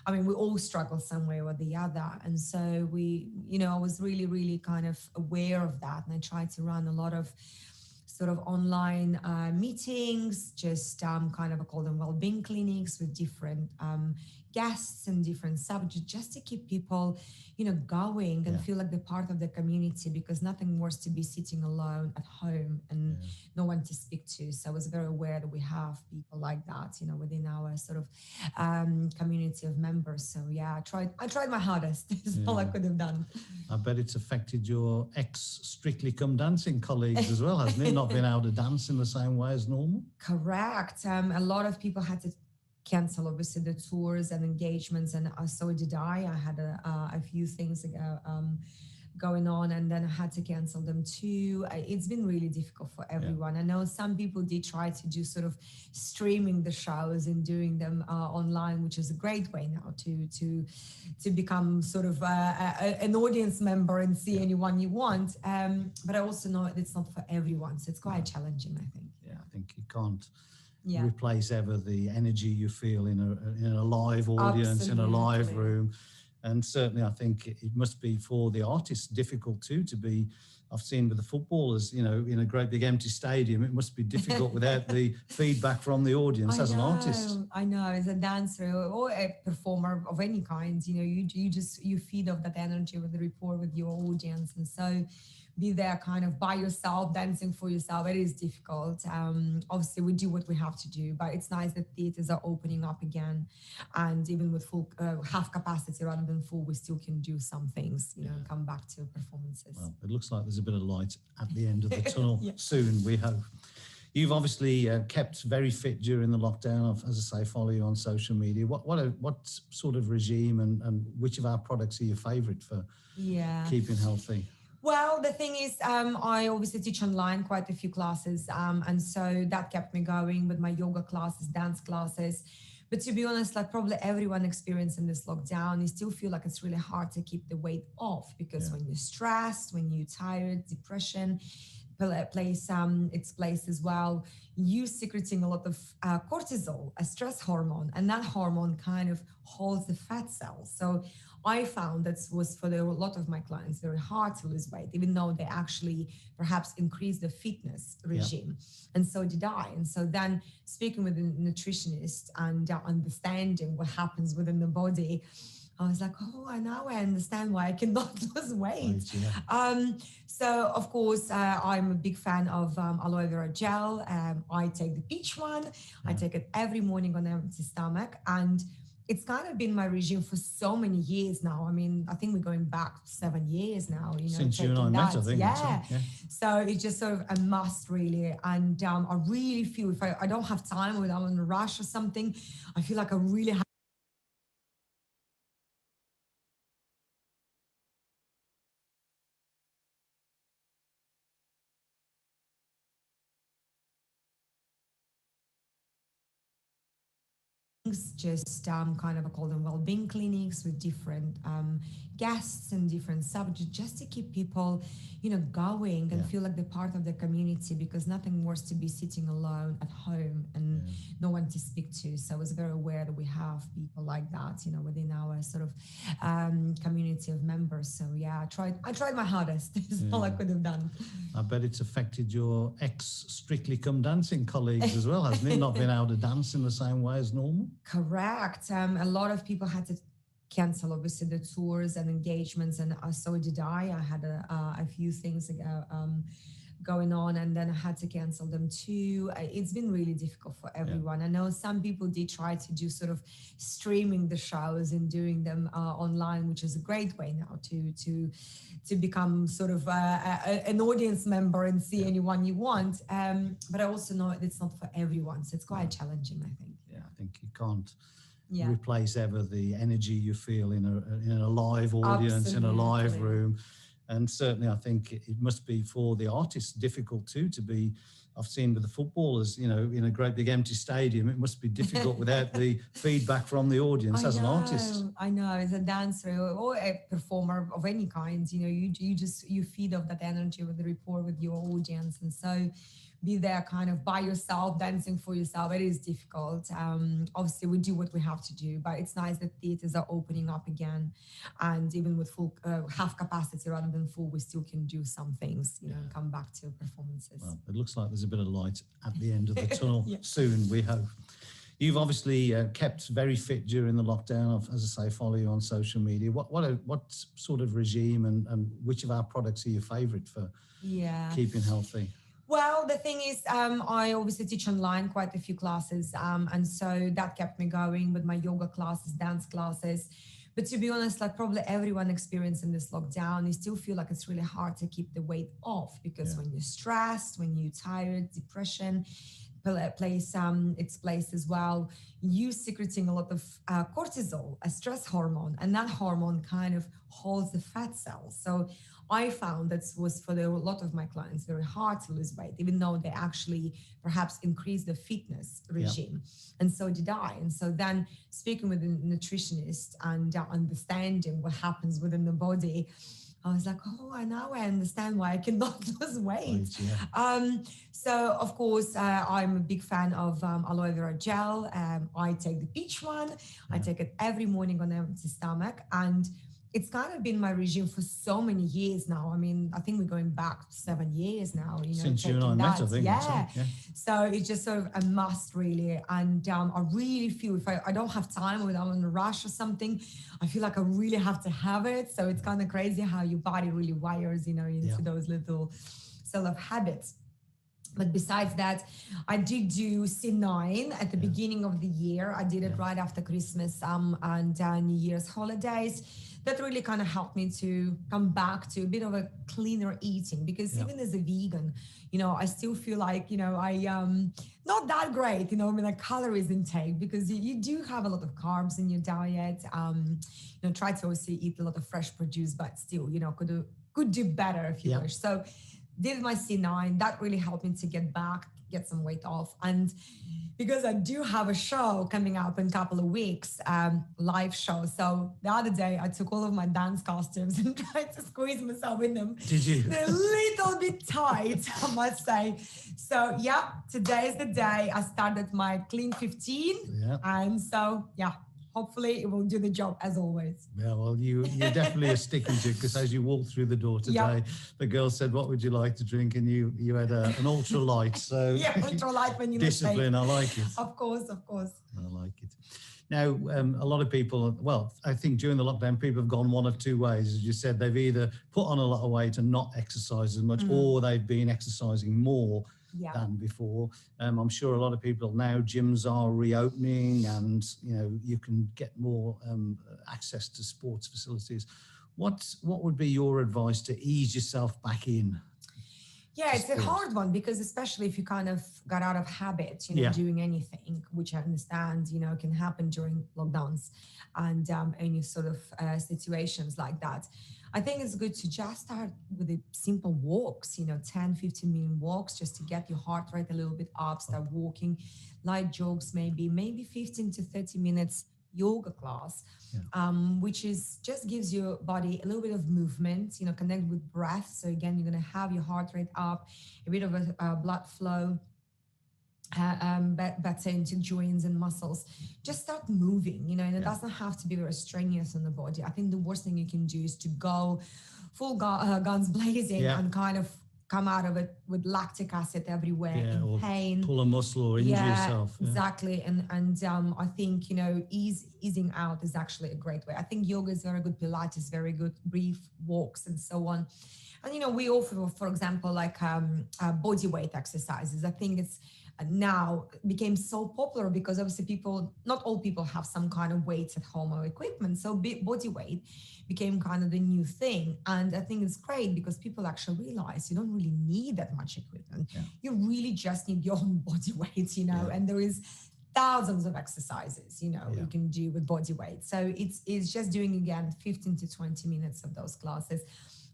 I mean, we all struggle some way or the other. And so I was really, really kind of aware of that. And I tried to run a lot of sort of online meetings, just kind of, I call them well-being clinics with different guests and different subjects, just to keep people, going and feel like they're part of the community, because nothing worse to be sitting alone at home and no one to speak to. So I was very aware that we have people like that, within our sort of community of members. So yeah, I tried my hardest. It's all I could have done. I bet it's affected your ex-Strictly Come Dancing colleagues as well, hasn't it? Not being able to dance in the same way as normal. Correct. A lot of people had to cancel, obviously, the tours and engagements, and so did I. I had a few things going on, and then I had to cancel them too. It's been really difficult for everyone. I know some people did try to do sort of streaming the shows and doing them online, which is a great way now to become sort of an audience member and see anyone you want. But I also know it's not for everyone, so it's quite challenging, I think. Yeah, I think you can't replace ever the energy you feel in a live audience, in a live room. And certainly I think it must be for the artists difficult too to be, I've seen with the footballers, in a great big empty stadium, it must be difficult without the feedback from the audience as an artist. I know, as a dancer or a performer of any kind, you feed off that energy with the rapport with your audience. And so be there kind of by yourself, dancing for yourself. It is difficult. Obviously, we do what we have to do, but it's nice that theatres are opening up again. And even with full half capacity rather than full, we still can do some things, and come back to performances. Well, it looks like there's a bit of light at the end of the tunnel soon, we hope. You've obviously kept very fit during the lockdown. As I say, follow you on social media. What sort of regime and which of our products are your favourite for keeping healthy? Well, the thing is, I obviously teach online quite a few classes, and so that kept me going with my yoga classes, dance classes. But to be honest, like probably everyone experiencing this lockdown, you still feel like it's really hard to keep the weight off, because when you're stressed, when you're tired, depression plays its place as well. You secreting a lot of cortisol, a stress hormone, and that hormone kind of holds the fat cells. So I found that was for a lot of my clients very hard to lose weight, even though they actually perhaps increased the fitness regime. And so did I. And so then speaking with a nutritionist and understanding what happens within the body, I was like, now I understand why I cannot lose weight. So, of course, I'm a big fan of aloe vera gel. I take the peach one. I take it every morning on an empty stomach. And it's kind of been my regime for so many years now. I mean, I think we're going back 7 years now. Since you and I met, I think. Yeah. So it's just sort of a must, really. And I really feel if I don't have time or I'm in a rush or something, I feel like I really have just kind of, I call them well-being clinics with different guests and different subjects, just to keep people, going and feel like they're part of the community, because nothing worse to be sitting alone at home and no one to speak to. So I was very aware that we have people like that, within our sort of community of members. So yeah, I tried my hardest. It's all I could have done. I bet it's affected your ex-Strictly Come Dancing colleagues as well, hasn't it? Not being able to dance in the same way as normal. Correct. A lot of people had to cancel, obviously, the tours and engagements, and so did I. I had a few things going on, and then I had to cancel them too. It's been really difficult for everyone. I know some people did try to do sort of streaming the shows and doing them online, which is a great way now to become sort of an audience member and see anyone you want. But I also know it's not for everyone, so it's quite challenging, I think. Yeah, I think you can't replace ever the energy you feel in a live audience, in a live room. And certainly I think it must be for the artists difficult too to be, I've seen with the footballers, in a great big empty stadium, it must be difficult without the feedback from the audience as an artist. I know, as a dancer or a performer of any kind, you feed off that energy with the rapport with your audience. And so be there kind of by yourself, dancing for yourself. It is difficult. Obviously, we do what we have to do, but it's nice that theatres are opening up again. And even with full half capacity rather than full, we still can do some things, and come back to performances. Well, it looks like there's a bit of light at the end of the tunnel soon, we hope. You've obviously kept very fit during the lockdown. As I say, follow you on social media. What sort of regime and which of our products are your favourite for keeping healthy? Well, the thing is, I obviously teach online quite a few classes, and so that kept me going with my yoga classes, dance classes. But to be honest, like probably everyone experiencing this lockdown, you still feel like it's really hard to keep the weight off, because when you're stressed, when you're tired, depression plays its place as well. You secreting a lot of cortisol, a stress hormone, and that hormone kind of holds the fat cells. So I found that was for a lot of my clients very hard to lose weight, even though they actually perhaps increased the fitness regime. And so did I. And so then speaking with a nutritionist and understanding what happens within the body, I was like, oh, now I understand why I cannot lose weight. So, of course, I'm a big fan of aloe vera gel. I take the peach one. I take it every morning on an empty stomach. And it's kind of been my regime for so many years now. I mean, I think we're going back 7 years now. Since you and I met, I think. Yeah. So it's just sort of a must, really. And I really feel if I don't have time or I'm in a rush or something, I feel like I really have to have it. So it's kind of crazy how your body really wires, into those little sort of habits. But besides that, I did do C9 at the beginning of the year. I did it right after Christmas and New Year's holidays. That really kind of helped me to come back to a bit of a cleaner eating, because even as a vegan, I still feel like, I not that great, with calories intake, because you do have a lot of carbs in your diet. Try to also eat a lot of fresh produce, but still, could do better if you wish. So did my C9, that really helped me to get some weight off. And because I do have a show coming up in a couple of weeks, live show. So the other day I took all of my dance costumes and tried to squeeze myself in them. Did you? They're a little bit tight, I must say. So today is the day I started my Clean 15. And so, hopefully it will do the job as always. Yeah, well, you definitely are sticking to it, because as you walked through the door today, the girl said, what would you like to drink? And you had an ultra light. So ultra light when you discipline, I like it. Of course. I like it. Now, a lot of people, I think during the lockdown, people have gone one of two ways. As you said, they've either put on a lot of weight and not exercised as much, or they've been exercising more than before. I'm sure a lot of people now, gyms are reopening and, you can get more access to sports facilities. What would be your advice to ease yourself back in? Yeah, it's a hard one, because especially if you kind of got out of habit, doing anything, which I understand, can happen during lockdowns and any sort of situations like that. I think it's good to just start with the simple walks, 10, 15 minute walks, just to get your heart rate a little bit up, start walking, light jogs, maybe 15 to 30 minutes yoga class, which is just gives your body a little bit of movement, connect with breath. So again, you're going to have your heart rate up, a bit of a blood flow, better into joints and muscles. Just start moving, and it doesn't have to be very strenuous on the body. I think the worst thing you can do is to go full guns blazing and kind of come out of it with lactic acid everywhere, in pain, pull a muscle or injure yourself. Exactly. And I think, easing out is actually a great way. I think yoga is very good, Pilates very good, brief walks and so on. And, we offer, for example, like body weight exercises. I think it's now became so popular because obviously not all people have some kind of weights at home or equipment. So body weight became kind of the new thing. And I think it's great because people actually realize you don't really need that much equipment. You really just need your own body weight, and there is thousands of exercises, you can do with body weight. So it's just doing, again, 15 to 20 minutes of those classes.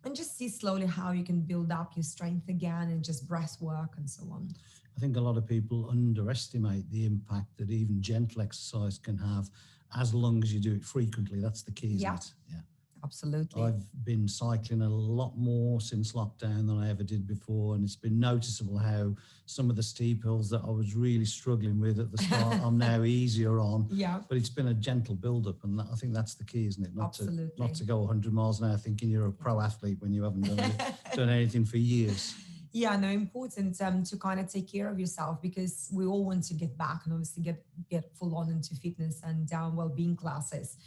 And just see slowly how you can build up your strength again, and just breath work and so on. I think a lot of people underestimate the impact that even gentle exercise can have, as long as you do it frequently. That's the key, isn't it? Yeah. Absolutely. I've been cycling a lot more since lockdown than I ever did before, and it's been noticeable how some of the steep hills that I was really struggling with at the start, I'm now easier on. But it's been a gentle build-up, and I think that's the key, isn't it? Not to go 100 miles an hour thinking you're a pro athlete when you haven't done anything for years. Yeah, no, important to kind of take care of yourself, because we all want to get back and obviously get full on into fitness and well-being classes.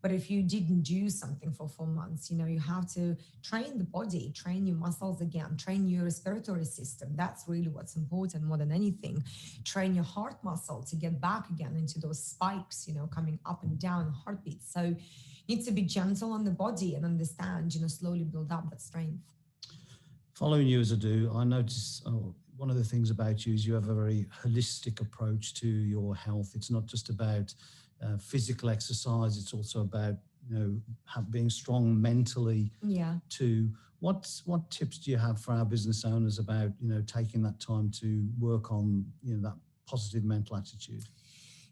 But if you didn't do something for 4 months, you have to train the body, train your muscles again, train your respiratory system. That's really what's important more than anything. Train your heart muscle to get back again into those spikes, coming up and down heartbeats. So you need to be gentle on the body and understand, slowly build up that strength. Following you as I do, I notice one of the things about you is you have a very holistic approach to your health. It's not just about physical exercise, it's also about being strong mentally. Yeah. Too. What tips do you have for our business owners about taking that time to work on that positive mental attitude?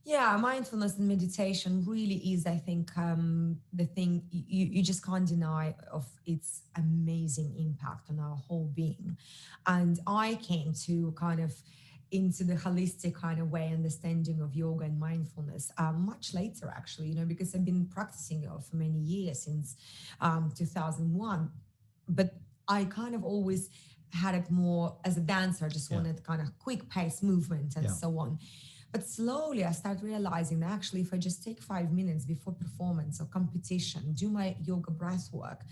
Yeah, mindfulness and meditation really is, I think, the thing you just can't deny of its amazing impact on our whole being. And I came to kind of into the holistic kind of way understanding of yoga and mindfulness much later, actually, because I've been practicing it for many years, since 2001. But I kind of always had it more as a dancer. I just wanted kind of quick pace movement and so on. But slowly I started realizing that actually if I just take 5 minutes before performance or competition, do my yoga breath work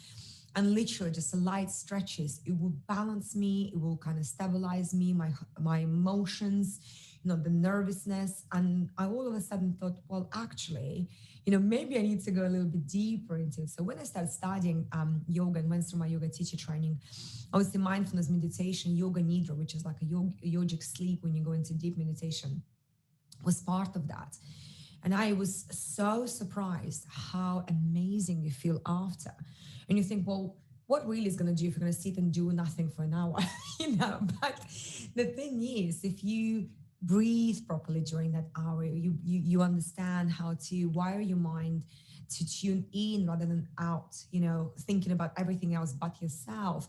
and literally just a light stretches, it will balance me, it will kind of stabilize me, my emotions, the nervousness. And I all of a sudden thought, well, actually, maybe I need to go a little bit deeper into it. So when I started studying yoga and went through my yoga teacher training, obviously mindfulness meditation, yoga nidra, which is like a yogic sleep when you go into deep meditation, was part of that. And I was so surprised how amazing you feel after. And you think, well, what really is going to do if you're going to sit and do nothing for an hour? But the thing is, if you breathe properly during that hour, you understand how to wire your mind to tune in rather than out, thinking about everything else but yourself.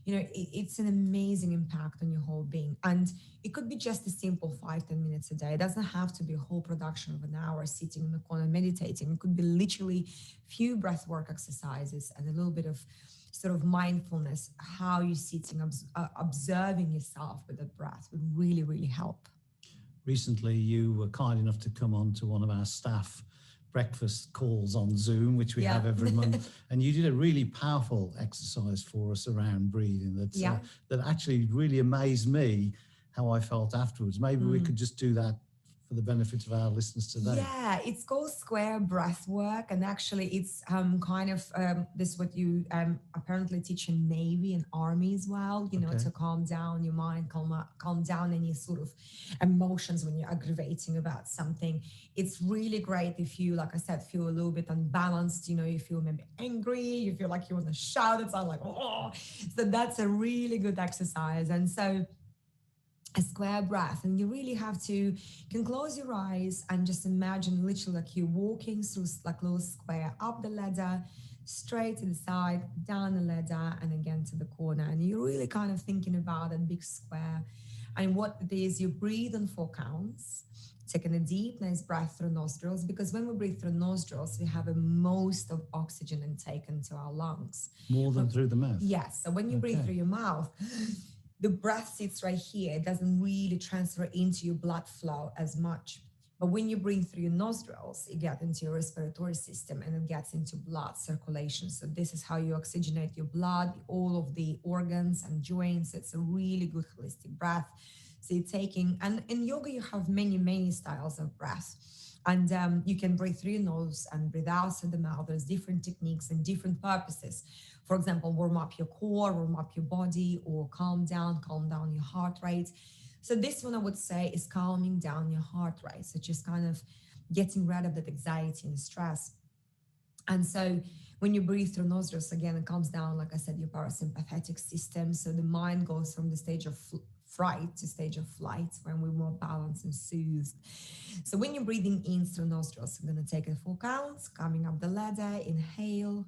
It's an amazing impact on your whole being. And it could be just a simple 5-10 minutes a day. It doesn't have to be a whole production of an hour sitting in the corner meditating. It could be literally few breath work exercises and a little bit of sort of mindfulness, how you're sitting, observing yourself with the breath would really, really help. Recently, you were kind enough to come on to one of our staff breakfast calls on Zoom, which we have every month. And you did a really powerful exercise for us around breathing that actually really amazed me how I felt afterwards. Maybe we could just do that for the benefit of our listeners today. Yeah, it's called square breath work. And actually it's kind of, this is what you apparently teach in Navy and Army as well, to calm down your mind, calm down any sort of emotions when you're aggravating about something. It's really great if you, like I said, feel a little bit unbalanced, you feel maybe angry, you feel like you want to shout, it sounds like, oh. So that's a really good exercise. And so a square breath, and you really have to, you can close your eyes and just imagine literally like you're walking through like a little square, up the ladder, straight to the side, down the ladder, and again to the corner. And you're really kind of thinking about that big square. And what it is, you breathe on 4 counts, taking a deep, nice breath through nostrils, because when we breathe through nostrils, we have a most of oxygen intake into our lungs. More than through the mouth? Yes. So when you breathe through your mouth, the breath sits right here. It doesn't really transfer into your blood flow as much. But when you breathe through your nostrils, it gets into your respiratory system and it gets into blood circulation. So this is how you oxygenate your blood, all of the organs and joints. It's a really good holistic breath. So you're taking, and in yoga, you have many, many styles of breath. And you can breathe through your nose and breathe out through the mouth. There's different techniques and different purposes. For example, warm up your core, warm up your body, or calm down your heart rate. So this one I would say is calming down your heart rate. So just kind of getting rid of that anxiety and stress. And so when you breathe through nostrils, again, it calms down, like I said, your parasympathetic system. So the mind goes from the stage of fright to stage of flight, when we're more balanced and soothed. So when you're breathing in through nostrils, I'm going to take 4 counts, coming up the ladder, inhale.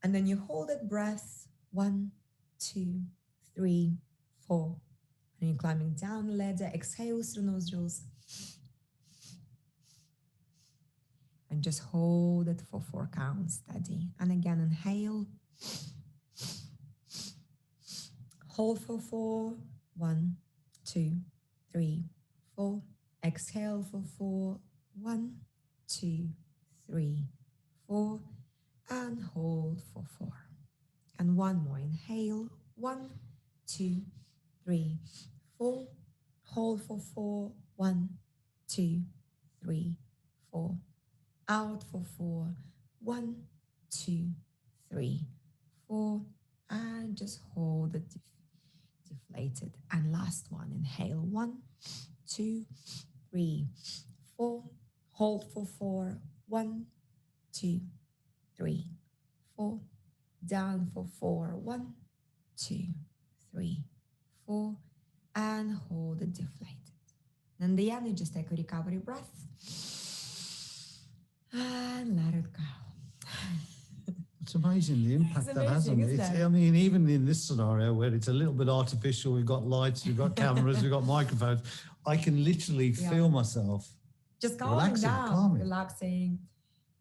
And then you hold that breath, 1, 2, 3, 4. And you're climbing down the ladder, exhale through nostrils. And just hold it for 4 counts, steady. And again, inhale. Hold for 4. 1, 2, 3, 4. Exhale for 4. 1, 2, 3, 4. And hold for 4. And one more. Inhale. 1, 2, 3, 4. Hold for 4. 1, 2, 3, 4. Out for 4. 1, 2, 3, 4. And just hold it deflated. And last one. Inhale. 1, 2, 3, 4. Hold for 4. 1, 2, 3, 4. Down for 4. 1, 2, 3, 4. And hold it deflated. And in the end, you just take a recovery breath and let it go. It's amazing the impact It's that has on amazing, me. isn't It's, it? I mean, even in this scenario where it's a little bit artificial, we've got lights, we've got cameras, we've got microphones, I can literally feel myself just calming relaxing, down, calming. relaxing.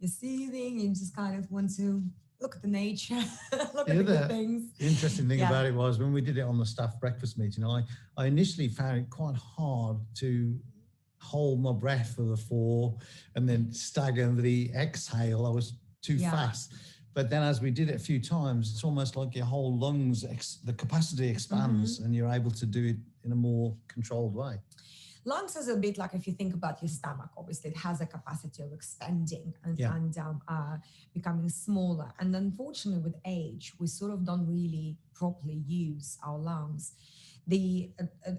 You're soothing. You just kind of want to look at the nature, look Yeah, at the the good things. interesting thing Yeah. about it was when we did it on the staff breakfast meeting, I initially found it quite hard to hold my breath for the 4 and then stagger the exhale. I was too fast. But then as we did it a few times, it's almost like your whole lungs, the capacity expands and you're able to do it in a more controlled way. Lungs is a bit like if you think about your stomach, obviously it has a capacity of expanding and, becoming smaller. And unfortunately with age, we sort of don't really properly use our lungs. The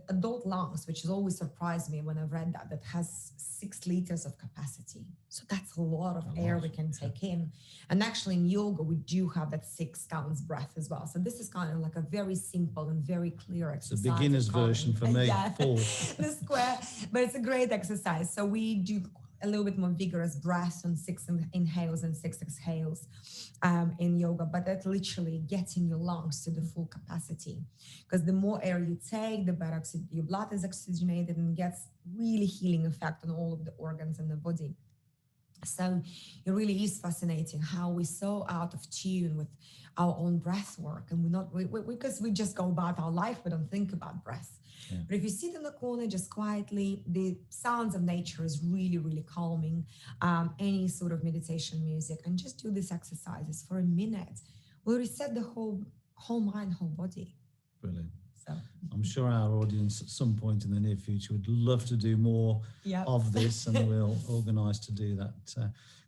adult lungs, which has always surprised me when I've read that has 6 liters of capacity. So that's a lot of air we can take in. And actually in yoga, we do have that 6 counts breath as well. So this is kind of like a very simple and very clear exercise. The beginner's version for me, 4. The square, but it's a great exercise. So we do a little bit more vigorous breath on 6 inhales and 6 exhales in yoga, but that's literally getting your lungs to the full capacity. Because the more air you take, the better your blood is oxygenated and gets really healing effect on all of the organs in the body. So it really is fascinating how we're so out of tune with our own breath work, and because we just go about our life, we don't think about breath. Yeah. But if you sit in the corner just quietly, the sounds of nature is really, really calming. Any sort of meditation music, and just do these exercises for a minute will reset the whole mind, whole body. Brilliant. So I'm sure our audience at some point in the near future would love to do more of this, and we'll organise to do that.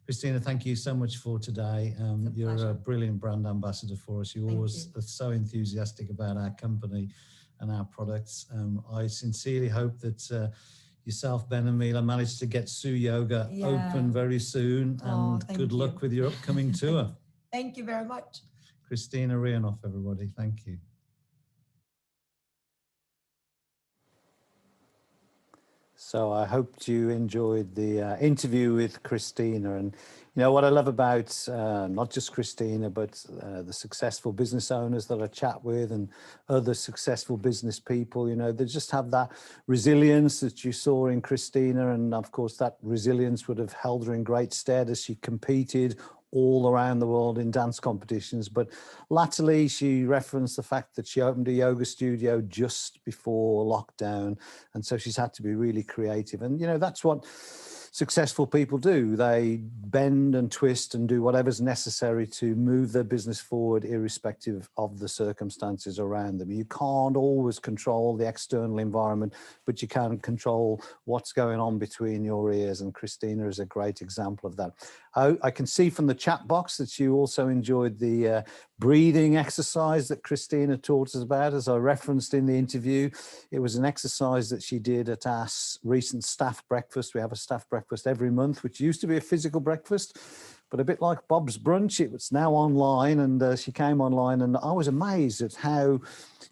Christina, thank you so much for today. You're a brilliant brand ambassador for us. You always are so enthusiastic about our company and our products. I sincerely hope that yourself, Ben and Mila, manage to get Sue Yoga open very soon, and good luck with your upcoming tour. Thank you very much. Christina Rianoff, everybody. Thank you. So I hoped you enjoyed the interview with Christina. And you know what I love about not just Christina, but the successful business owners that I chat with and other successful business people, you know, they just have that resilience that you saw in Christina. And of course, that resilience would have held her in great stead as she competed all around the world in dance competitions. But latterly, she referenced the fact that she opened a yoga studio just before lockdown. And so she's had to be really creative. And, you know, that's what successful people do. They bend and twist and do whatever's necessary to move their business forward, irrespective of the circumstances around them. You can't always control the external environment, but you can control what's going on between your ears. And Christina is a great example of that. I can see from the chat box that you also enjoyed the breathing exercise that Christina taught us about. As I referenced in the interview, it was an exercise that she did at our recent staff breakfast. We have a staff breakfast every month, which used to be a physical breakfast, but a bit like Bob's Brunch, it was now online. And she came online, and I was amazed at how,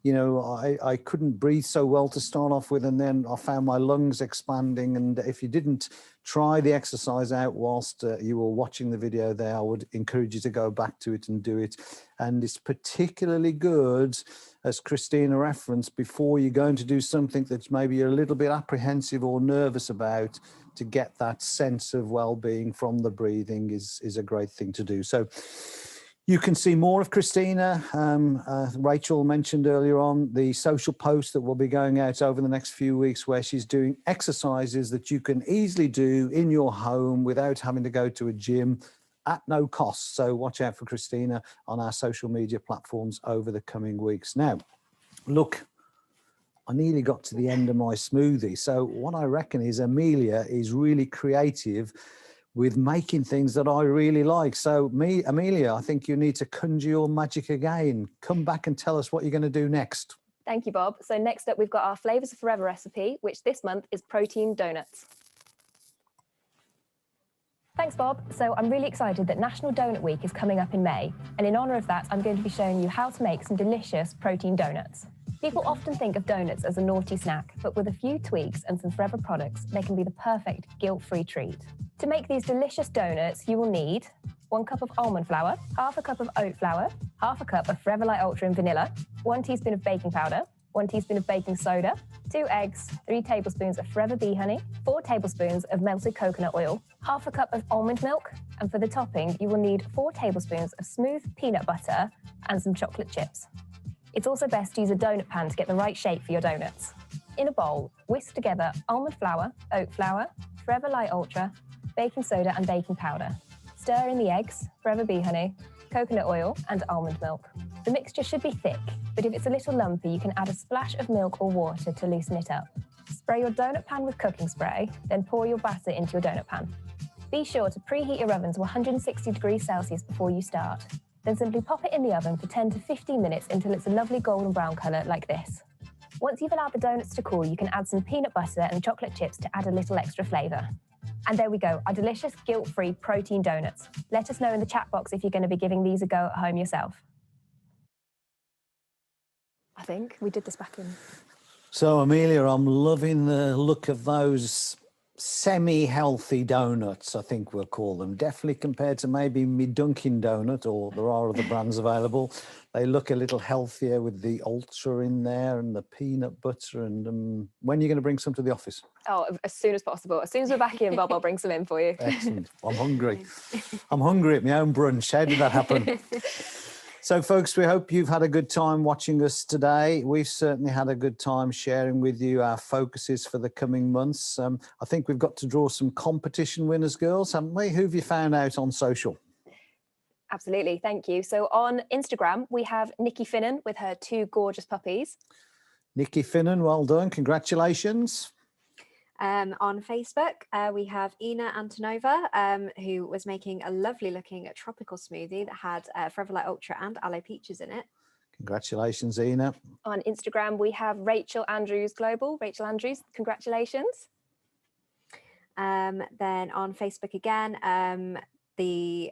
you know, I couldn't breathe so well to start off with, and then I found my lungs expanding. And if you didn't try the exercise out whilst you were watching the video there, I would encourage you to go back to it and do it. And it's particularly good, as Christina referenced, before you're going to do something that maybe you're a little bit apprehensive or nervous about, to get that sense of well-being from the breathing is a great thing to do. So You can see more of Christina. Rachel mentioned earlier on the social post that will be going out over the next few weeks, where she's doing exercises that you can easily do in your home without having to go to a gym at no cost. So watch out for Christina on our social media platforms over the coming weeks. Now, look, I nearly got to the end of my smoothie. So what I reckon is Amelia is really creative with making things that I really like. So Amelia, I think you need to conjure your magic again. Come back and tell us what you're going to do next. Thank you, Bob. So next up, we've got our Flavors of Forever recipe, which this month is protein donuts. Thanks, Bob. So I'm really excited that National Donut Week is coming up in May. And in honour of that, I'm going to be showing you how to make some delicious protein donuts. People often think of donuts as a naughty snack, but with a few tweaks and some Forever products, they can be the perfect guilt-free treat. To make these delicious donuts, you will need 1 cup of almond flour, half a cup of oat flour, half a cup of Forever Light Ultra and vanilla, 1 teaspoon of baking powder, 1 teaspoon of baking soda, 2 eggs, 3 tablespoons of Forever Bee honey, 4 tablespoons of melted coconut oil, half a cup of almond milk, and for the topping, you will need 4 tablespoons of smooth peanut butter and some chocolate chips. It's also best to use a donut pan to get the right shape for your donuts. In a bowl, whisk together almond flour, oat flour, Forever Light Ultra, baking soda and baking powder. Stir in the eggs, Forever Bee honey, coconut oil and almond milk. The mixture should be thick, but if it's a little lumpy, you can add a splash of milk or water to loosen it up. Spray your donut pan with cooking spray, then pour your batter into your donut pan. Be sure to preheat your oven to 160 degrees Celsius before you start. Then simply pop it in the oven for 10 to 15 minutes until it's a lovely golden brown colour like this. Once you've allowed the donuts to cool, you can add some peanut butter and chocolate chips to add a little extra flavour. And there we go, our delicious guilt-free protein donuts. Let us know in the chat box if you're going to be giving these a go at home yourself. I think we did this back in. So Amelia, I'm loving the look of those semi-healthy donuts, I think we'll call them. Definitely compared to maybe me Dunkin' Donut, or there are other brands available. They look a little healthier with the Ultra in there and the peanut butter. And when are you going to bring some to the office? Oh, as soon as possible. As soon as we're back in, Bob, I'll bring some in for you. Excellent. I'm hungry. I'm hungry at my own brunch. How did that happen? So, folks, we hope you've had a good time watching us today. We've certainly had a good time sharing with you our focuses for the coming months. I think we've got to draw some competition winners, girls, haven't we? Who have you found out on social? Absolutely, thank you. So on Instagram, we have Nikki Finnan with her 2 gorgeous puppies. Nikki Finnan, well done. Congratulations. On Facebook, we have Ina Antonova, who was making a lovely looking tropical smoothie that had Forever Light Ultra and aloe peaches in it. Congratulations, Ina. On Instagram, we have Rachel Andrews Global. Rachel Andrews, congratulations. Then on Facebook again, the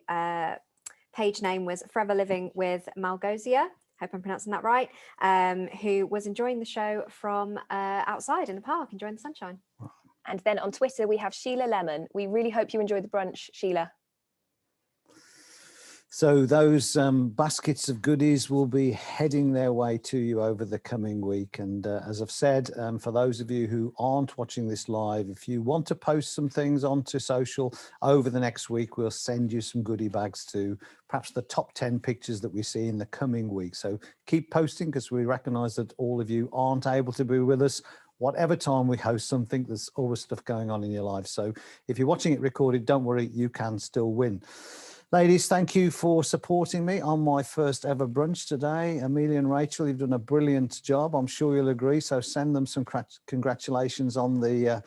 page name was Forever Living with Malgosia. Hope I'm pronouncing that right. Who was enjoying the show from outside in the park, enjoying the sunshine. And then on Twitter, we have Sheila Lemon. We really hope you enjoyed the brunch, Sheila. So those baskets of goodies will be heading their way to you over the coming week. And as I've said, for those of you who aren't watching this live, if you want to post some things onto social over the next week, we'll send you some goodie bags to perhaps the top 10 pictures that we see in the coming week. So keep posting, because we recognise that all of you aren't able to be with us. Whatever time we host something, there's always stuff going on in your life. So if you're watching it recorded, don't worry, you can still win. Ladies, thank you for supporting me on my first ever brunch today. Amelia and Rachel, you've done a brilliant job. I'm sure you'll agree. So send them some congratulations on the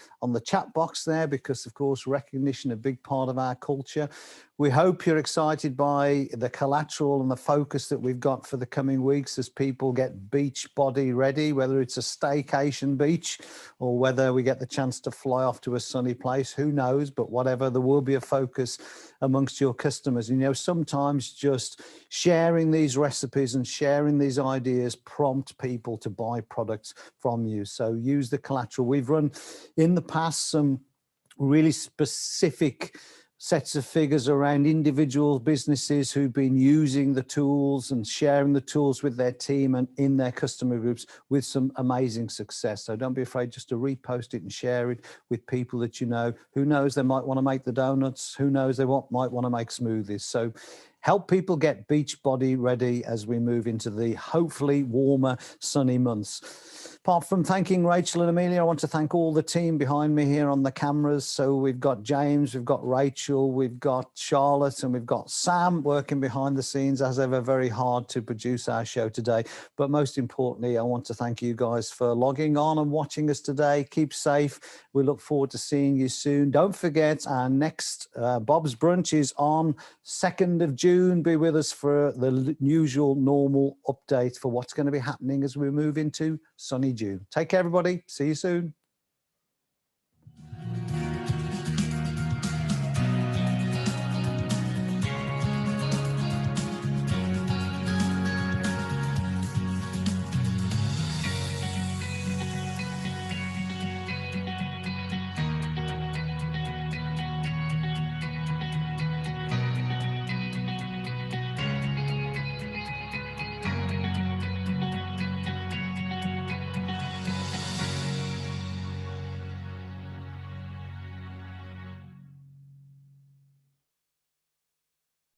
chat box there, because of course, recognition, a big part of our culture. We hope you're excited by the collateral and the focus that we've got for the coming weeks as people get beach body ready, whether it's a staycation beach or whether we get the chance to fly off to a sunny place, who knows, but whatever, there will be a focus amongst your customers. And, you know, sometimes just sharing these recipes and sharing these ideas prompt people to buy products from you. So use the collateral. We've run in the past some really specific sets of figures around individual businesses who've been using the tools and sharing the tools with their team and in their customer groups with some amazing success. So don't be afraid just to repost it and share it with people that you know. Who knows, they might want to make the donuts. Who knows, they might want to make smoothies. So help people get beach body ready as we move into the hopefully warmer, sunny months. Apart from thanking Rachel and Amelia, I want to thank all the team behind me here on the cameras. So we've got James, we've got Rachel, we've got Charlotte, and we've got Sam working behind the scenes, as ever, very hard to produce our show today. But most importantly, I want to thank you guys for logging on and watching us today. Keep safe. We look forward to seeing you soon. Don't forget, our next Bob's Brunch is on 2nd of June. Be with us for the usual normal update for what's going to be happening as we move into sunny June. Take care, everybody. See you soon.